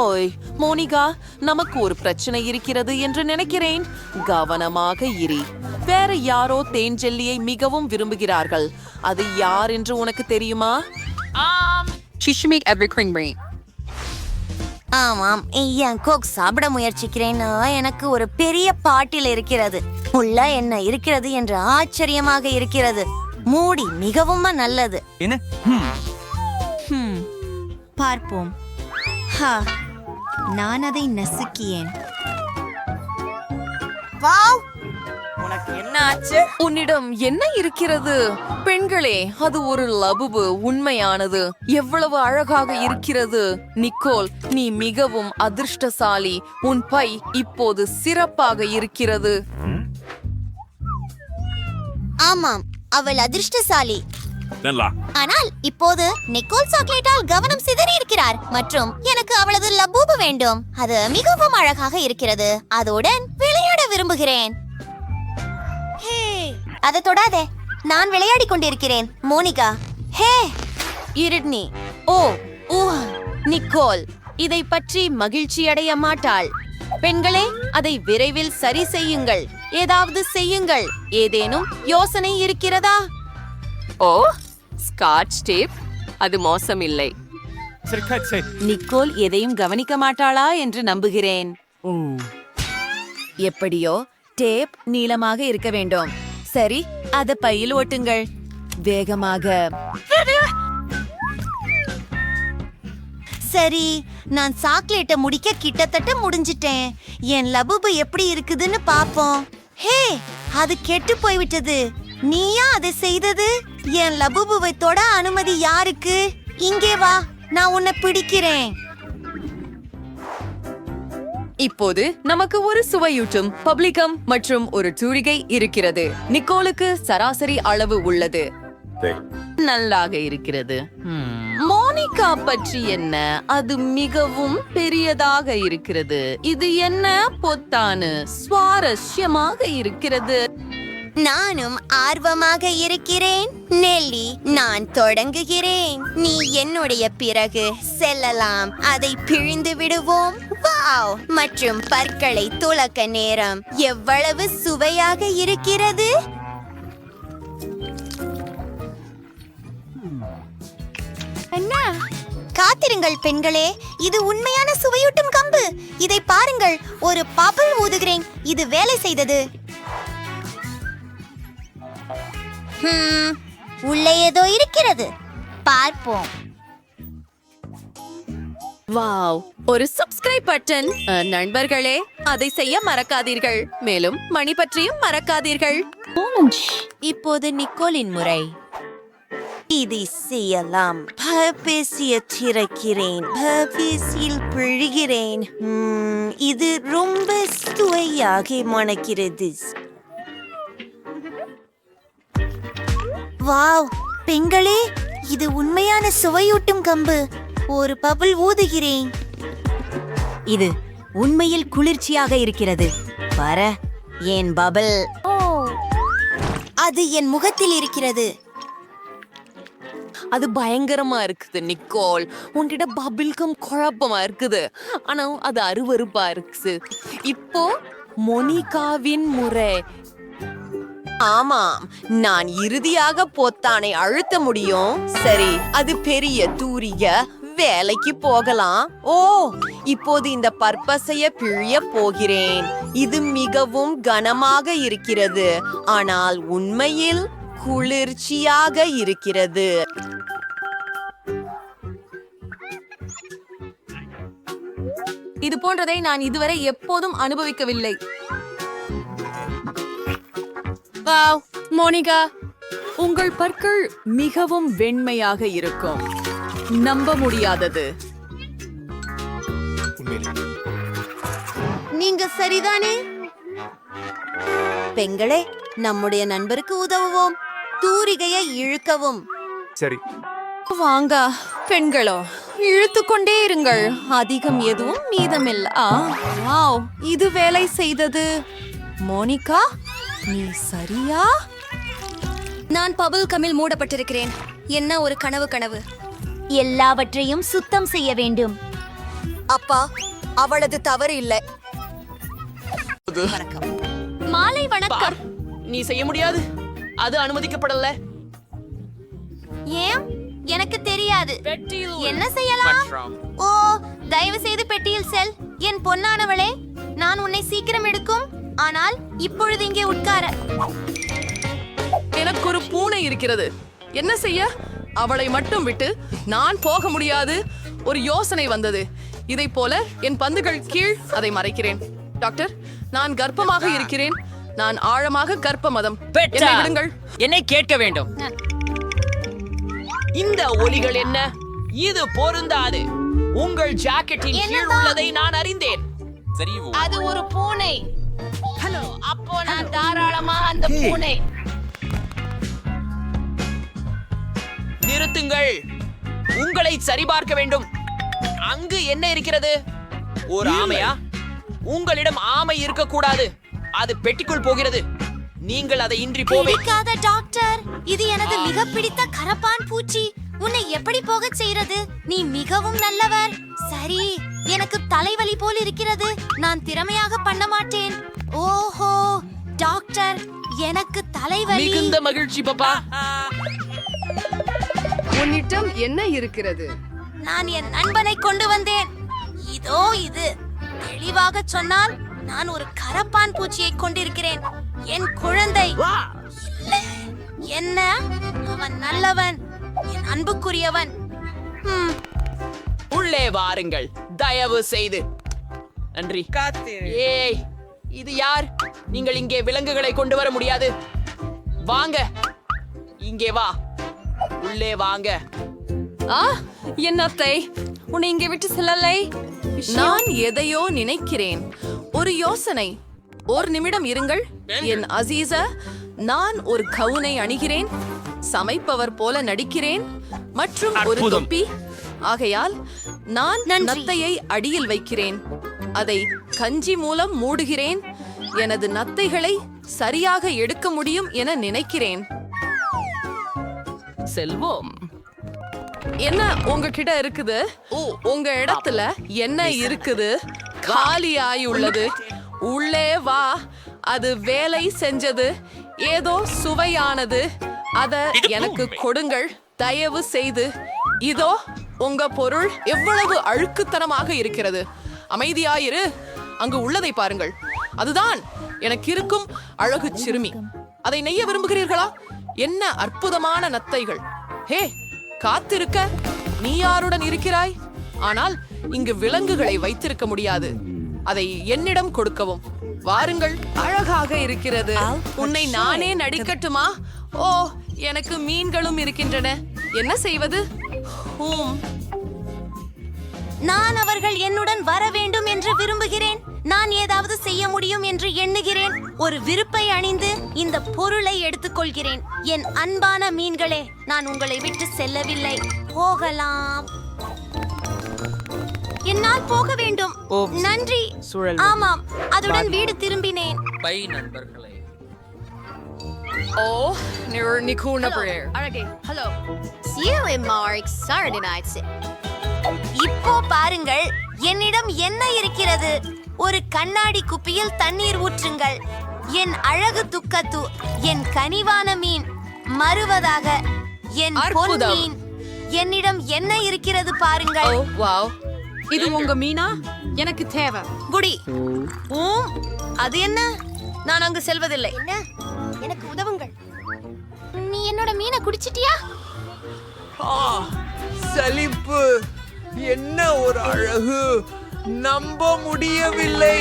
ஓய் மோனிகா, நமக்கு ஒரு பிரச்சனை இருக்கிறது என்று நினைக்கிறேன். கவனமாக இரு. வேற யாரோ தேன் ஜெல்லியை மிகவும் விரும்புகிறார்கள். அது யார் என்று உனக்கு தெரியுமா? ஆமாம், என் கோக் சாப்பிட முயற்சிக்கிறேன். எனக்கு ஒரு பெரிய பாட்டில் இருக்கிறது. உள்ள என்ன இருக்கிறது என்று ஆச்சரியமாக இருக்கிறது. மூடி மிகவும் நல்லது. என்ன? பார்ப்போம். நான் அதை நசுக்கியேன். உனக்கு என்ன ஆச்சு? உன்னிடம் என்ன இருக்கிறது? பெண்களே, அது ஒரு லபுபு. உண்மையானது. எவ்வளவு அழகாக இருக்கிறது. நிக்கோல், நீ மிகவும் அதிர்ஷ்டசாலி. உன் பை இப்போது சிறப்பாக இருக்கிறது. ஆமாம், அவள் அதிர்ஷ்டசாலி. ஆனால் இப்போது நிக்கோல் சாக்லேட்டால் கவனம் சிதறி இருக்கிறார். மற்றும் எனக்கு அவளது லபூபு வேண்டும். அது மிகவும் அழகாக இருக்கிறது. அதோடன் விளையாட விரும்புகிறேன். அதை தொடாதே, நான் விளையாடி கொண்டிருக்கிறேன். மோனிகா, ஹே இருட்னி. ஓ ஊ நிக்கோல் இதை பற்றி மகிழ்ச்சி அடைய மாட்டாள். பெண்களே, அதை விரைவில் சரி செய்யுங்கள். ஏதாவது செய்யுங்கள். ஏதேனும் யோசனை இருக்கிறதா? ஓ, ஸ்காட்ச் டேப். அது மோசமில்லை. நிக்கோல் எதையும் கவனிக்க மாட்டாளா என்று நம்புகிறேன். எப்படியோ டேப் நீளமாக இருக்க வேண்டும். சரி, அதை பையில் ஓட்டுங்கள். வேகமாக. சரி, நான் சாக்லேட்டை முடிக்க கிட்டத்தட்ட முடிஞ்சிட்டேன். என் லபுபு எப்படி இருக்குதுன்னு பாப்போம். ஹே, அது கெட்டு போய்விட்டது. நீயா அதை செய்தது? என் லபுபுவை தொட அனுமதி யாருக்கு? இங்கே வா, நான் உன்னை பிடிக்கிறேன். இப்போது நமக்கு ஒரு சுவையூட்டும் பப்ளிகம் மற்றும் ஒரு தூரிகை இருக்கிறது. நிக்கோலுக்கு சராசரி அளவு உள்ளது. நல்லாக இருக்கிறது. மோனிகா பற்றி என்ன? அது மிகவும் பெரியதாக இருக்கிறது. இது என்ன பொத்தானு? சுவாரஸ்யமாக இருக்கிறது. நானும் ஆர்வமாக இருக்கிறேன். நெல்லி, நான் தொடங்குகிறேன். நீ என்னுடைய பிறகு செல்லலாம். அதை பிழிந்து விடுவோம். வாவ், மற்றும் பற்களை துலக்க நேரம். எவ்வளவு சுவையாக இருக்கிறது. அண்ணா, காத்திருங்கள் பெண்களே, இது உண்மையான சுவையூட்டும் கம்பு. இதை பாருங்கள், ஒரு பபிள் ஊதுகிறேன். இது வேலை செய்தது. உள்ளே ஏதோ இருக்கிறது. பார்ப்போம். வாவ், ஒரு சப்ஸ்கிரைப் பட்டன். நண்பர்களே, அதை செய்ய மறக்காதீர்கள். மேலும் மணி பற்றியும் மறக்காதீர்கள். இப்போது நிக்கோலின் முறை. இதை செய்யலாம். பபேசிய திறக்கிறேன். பபேசியில் பிழிகிறேன். இது ரொம்ப சுவையாக மணக்கிறது. வாவ், பெண்களே, இது உண்மையான சுவையூட்டும் கம்பு. ஒரு பபிள் ஊதுகிறேன். இது உண்மையில் குளிர்ச்சியாக இருக்கிறது. வர ஏன் பபிள்? ஓ, அது என் முகத்தில் இருக்கிறது. அது பயங்கரமா இருக்குது நிக்கோல். உன்கிட்ட பபிள்கம் குழப்பமா இருக்குது, ஆனா அது அருவருப்பா இருக்குது. இப்போ மோனிகாவின் முறை. ஆமாம், நான் இறுதியாக பொத்தானை அழுத்த முடியும். சரி, அது பெரிய தூரிய வேலைக்கு போகலாம். ஓ, இப்போது இந்த பற்பசைய பிழிய போகிறேன். இது மிகவும் கனமாக இருக்கிறது, ஆனால் உண்மையில் குளிர்ச்சியாக இருக்கிறது. இது போன்றதை நான் இதுவரை எப்போதும் அனுபவிக்கவில்லை. வாவ், மோனிகா, உங்கள் பற்கள் மிகவும் வெண்மையாக இருக்கும். நம்ப முடியாதது. நீங்க சரிதானே? பெண்களே, நம்முடைய நண்பருக்கு உதவுவோம். தூரிகையை இழுக்கவும். சரி. வாங்க பெண்களோ, இழுத்து கொண்டே இருங்கள். அதிகம் எதுவும் மீதமில்ல. வாவ், இது வேலை செய்தது. மோனிகா, நீ சரியா? நான் பபுள் கமில் மூடப்பட்டிருக்கிறேன். என்ன ஒரு கனவு. எல்லாவற்றையும் சுத்தம் செய்ய வேண்டும். அப்பா, அவளது தவறு இல்லை. மாலை வணக்கம். நீ செய்ய முடியாது, அது அனுமதிக்கப்படல. ஏன்? எனக்கு தெரியாது. என்ன செய்யலாம்? ஓ, தயவு செய்து பெட்டியில் செல். என் பொன்னானவளே, நான் உன்னை சீக்கிரம் எடுக்கும். ஆனால் இப்பொழுது இங்கே உட்கார. எனக்கு ஒரு பூனை இருக்கிறது. என்ன செய்ய? அவளை மட்டும் விட்டு நான் போக முடியாது. ஒரு யோசனை வந்தது. இதை போல என் பந்துகள் கீழ் அதை மறைக்கிறேன். டாக்டர், நான் கர்ப்பமாக இருக்கிறேன். நான் ஆழமாக கர்ப்ப மதம். என்னை விடுங்கள். என்னை கேட்க வேண்டும். இந்த ஒலிகள் என்ன? இது பொருந்தாது. உங்கள் ஜாக்கெட்டின் கீழ் உள்ளதை நான் அறிந்தேன். சரி, அது ஒரு பூனை. ஹலோ, அப்போ நான் தாராளமா அந்த பூனை. நிறுத்துங்கள். உங்களை சரிபார்க்க வேண்டும். அங்கு என்ன இருக்கிறது? ஒரு ஆமையா? உங்களிடம் ஆமை இருக்கக்கூடாது. அது பெட்டிக்குள் போகிறது. நீங்கள் அதை இன்றி போவே. பிடிக்காத டாக்டர், இது எனது மிக பிடித்த கரப்பான் பூச்சி. உன்னை எப்படி போகச் செய்யறது? நீ மிகவும் நல்லவர். சரி, எனக்கு தலைவலி போல் இருக்கிறது. நான் திறமையாக பண்ண மாட்டேன். ஓஹோ டாக்டர், எனக்கு தலைவலி. மிகுந்த மகிழ்ச்சி பாப்பா. உன்னிடம் என்ன இருக்கிறது? நான் என் நண்பனை கொண்டு வந்தேன். இதோ இது. தெளிவாக சொன்னால், நான் ஒரு கரப்பான் பூச்சியை கொண்டிருக்கிறேன். என் குழந்தை. இல்லை. என்ன? அவன் நல்லவன், என் அன்புக்குரியவன். உள்ளே வாருங்கள், தயவு செய்து. நன்றி. ஏய், இது யார்? நீங்கள் இங்கே விலங்குகளை கொண்டு வர முடியாது. வாங்க, இங்கே வா. உள்ளே வாங்க. என்னத்தை உன்னை இங்கே விட்டு செல்லலை. நான் எதையோ நினைக்கிறேன். ஒரு யோசனை. ஒரு நிமிடம் இருங்கள் என் அசீச. நான் ஒரு கவுனை அணிகிறேன், சமைப்பவர் போல நடிக்கிறேன் மற்றும் ஒரு தொப்பி. ஆகையால் நான் நத்தையை அடியில் வைக்கிறேன். அதை கஞ்சி மூலம் மூடுகிறேன். எனது நத்தைகளை சரியாக எடுக்க முடியும் என நினைக்கிறேன். செல்வோம். என்ன உங்ககிட்ட இருக்குது? உங்க இடத்துல என்ன இருக்குது? காலியாய் உள்ளது. உள்ளே வா. அது வேலை செஞ்சது. ஏதோ சுவையானது. அத எனக்கு கொடுங்கள் தயவு செய்து. இதோ உங்க பொருள். எவ்வளவு அழுக்குத்தனமாக இருக்கிறது. அமைதியாயிரு. அங்கு உள்ளதை பாருங்கள். அதுதான் எனக்கு இருக்கும் அழகு சிறுமி. அதை நெய்ய விரும்புகிறீர்களா? என்ன அற்புதமான நத்தைகள். ஹே, காத்திருக்க நீ யாருடன் இருக்கிறாய்? ஆனால் இங்கு விலங்குகளை வைத்திருக்க முடியாது. அதை என்னிடம் கொடுக்கவும். வாருங்கள். அழகாக இருக்கிறது. உன்னை நானே நடிக்கட்டுமா? ஓ, எனக்கு மீன்களும் இருக்கின்றன. என்ன செய்வது? நான் அவர்கள் என்னுடன் வர வேண்டும் என்று விரும்புகிறேன். நான் ஏதாவது செய்ய முடியும் என்று எண்ணுகிறேன். ஒரு விருப்பை அணிந்து இந்த பொருளை எடுத்துக்கொள்கிறேன். என் அன்பான மீன்களே, நான் உங்களை விட்டு செல்லவில்லை. போகலாம். என்னால் போக வேண்டும். நன்றி. ஆமாம், அதுடன் வீடு திரும்பினேன். பை நண்பர்களே. ஓ நிக்கூன பிரேயர். அழகே ஹலோ. இப்போ பாருங்கள், என்னிடம் என்ன இருக்கிறது. ஒரு கண்ணாடி குப்பியில் தண்ணீர் ஊற்றுங்கள். என் அழகு துக்கத்து, என் கனிவான மீன் மறுவதாக, என் பொன் அற்புதம். மீன். என்னிடம் என்ன இருக்கிறது பாருங்கள். வாவ். இது உங்க மீனா? எனக்கு தேவை. குடி. அது என்ன? நான் அங்கு செல்வதில்லை. என்ன? எனக்கு உதவுங்கள். நீ என்னோட மீனை குடிச்சிட்டியா? சலிப்பு. என்ன ஒரு அழகு, நம்ப முடியவில்லை.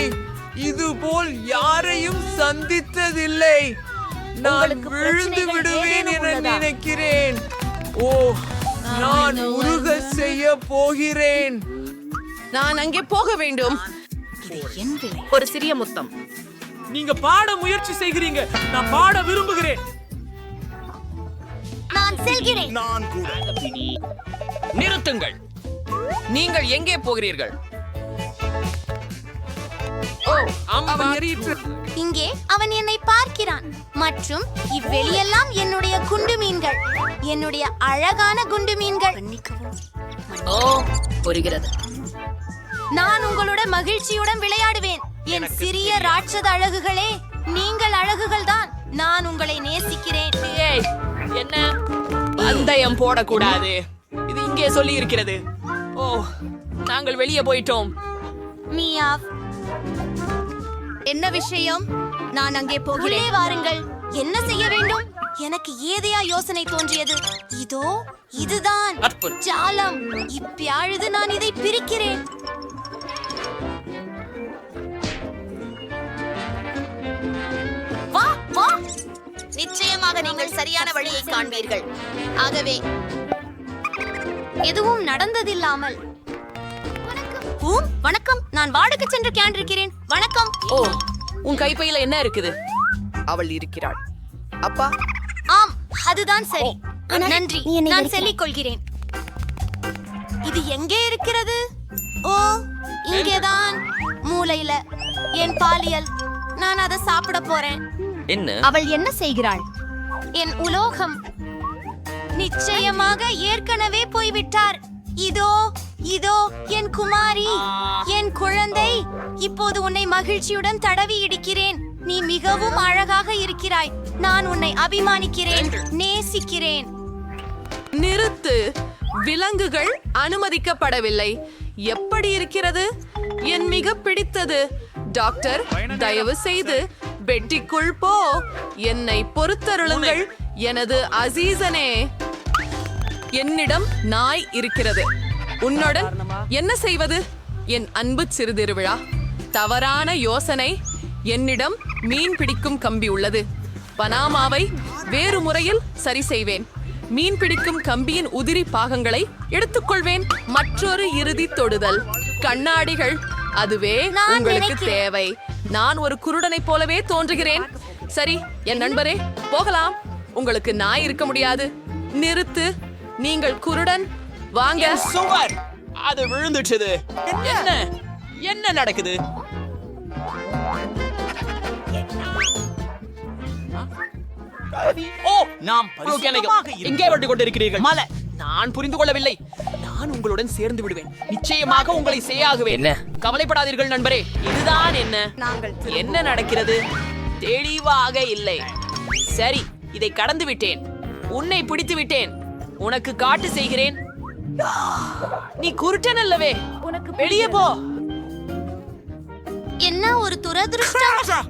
இதுபோல் யாரையும் சந்தித்ததில்லை. நான் விழுந்து விடுவேன் என நினைக்கிறேன். ஓ, நான் உருக செய்ய போகிறேன். நான் அங்கே போக வேண்டும். ஒரு சிறிய முத்தம். நீங்க பாட முயற்சி செய்கிறீங்க, நான் பாட விரும்புகிறேன். நான் செல்கிறேன். நான் கூட. நிறுத்துங்கள். நீங்கள் எங்கே போகிறீர்கள்? ஓ, அவன் எறியிற்று. இங்கே அவன் என்னை பார்க்கிறான். மற்றும் இவ்வெளியெல்லாம் என்னுடைய குண்டு மீன்கள், என்னுடைய அழகான குண்டு மீன்கள். ஓ, புரிகிறது. நான் உங்களோட மகிழ்ச்சியுடன் விளையாடுவேன். என் சிறிய ராட்சத அழகுகளே, நீங்கள் அழகுகள் தான். நான் உங்களை நேசிக்கிறேன். ஏய், என்ன பந்தயம் போடக்கூடாது. இது இங்கே சொல்லி இருக்கிறது. ஓ, நாங்கள் வெளியே போயிட்டோம். மியாவ். என்ன விஷயம்? நான் அங்கே போகிறேன். வாருங்கள். என்ன செய்ய வேண்டும்? எனக்கு ஏதையா யோசனை தோன்றியது. இதோ இதுதான் ஜாலம். இப்பொழுது நான் இதை பிரிக்கிறேன். வா வா. நிச்சயமாக நீங்கள் சரியான வழியை காண்பீர்கள். ஆகவே எதுவும் நடந்ததில்லாமல். வணக்கம். நான் வாடகை சென்று கேண்டிருக்கிறேன். வணக்கம். ஓ, உன் கைப்பையில என்ன இருக்குது? அவள் இருக்கிறாள். அப்பா. ஆம், அதுதான் சரி. நன்றி. நான் சொல்லிக் கொள்கிறேன். இது எங்கே இருக்கிறது? ஓ, இங்கேதான், மூலையில. என் பாலியல். நான் அதை சாப்பிட போறேன். என்ன? அவள் என்ன செய்கிறாள்? என் உலோகம். நிச்சயமாக ஏற்கனவே போய்விட்டார். இதோ இதோ என் குமாரி, என் குழந்தை. இப்போது உன்னை மகிழ்ச்சியுடன் தடவி இடிக்கிறேன். நீ மிகவும் அழகாக இருக்கிறாய். நான் உன்னை அபிமானிக்கிறேன், நேசிக்கிறேன். நிறுத்து. விலங்குகள் அனுமதிக்கப்படவில்லை. எப்படி இருக்கிறது? என் மிக பிடித்தது. டாக்டர், தயவு செய்து பெட்டிக்குள் போ. என்னை பொறுத்தருளுங்கள் எனது அசீசனே. என்னிடம் நாய் இருக்கிறது. உன்னுடன் என்ன செய்வது? என் அன்பு சிறுதிருவிழா. தவறான யோசனை. என்னிடம் மீன் பிடிக்கும் கம்பி உள்ளது. பனாமாவை வேறு முறையில் சரி செய்வேன். மீன் பிடிக்கும் கம்பியின் உதிரி பாகங்களை எடுத்துக்கொள்வேன். மற்றொரு இறுதி தொடுதல். கண்ணாடிகள். அதுவே உங்களுக்கு தேவை. நான் ஒரு குருடனைப் போலவே தோன்றுகிறேன். சரி என் நண்பரே, போகலாம். உங்களுக்கு நாய் இருக்க முடியாது. நிறுத்து. நீங்கள் குருடன். வாங்க. சுவர் அது விழுந்துட்டது. என்ன என்ன நடக்குது? ஓ, நாம் எங்கே வந்து கொண்டிருக்கிறீர்கள்? மலை. நான் புரிந்து கொள்ளவில்லை. நான் உங்களுடன் சேர்ந்து விடுவேன். நிச்சயமாக உங்களை செய்யாகுவேன். கவலைப்படாதீர்கள் நண்பரே. இதுதான் என்ன? என்ன நடக்கிறது? தெளிவாக இல்லை. சரி, இதை கடந்து விட்டேன். உன்னை பிடித்து விட்டேன். உனக்கு காட்டு செய்கிறேன். நீ குருட்டன் அல்லவே. உனக்கு வெளியே போ. என்ன ஒரு துரதிருஷ்டம்.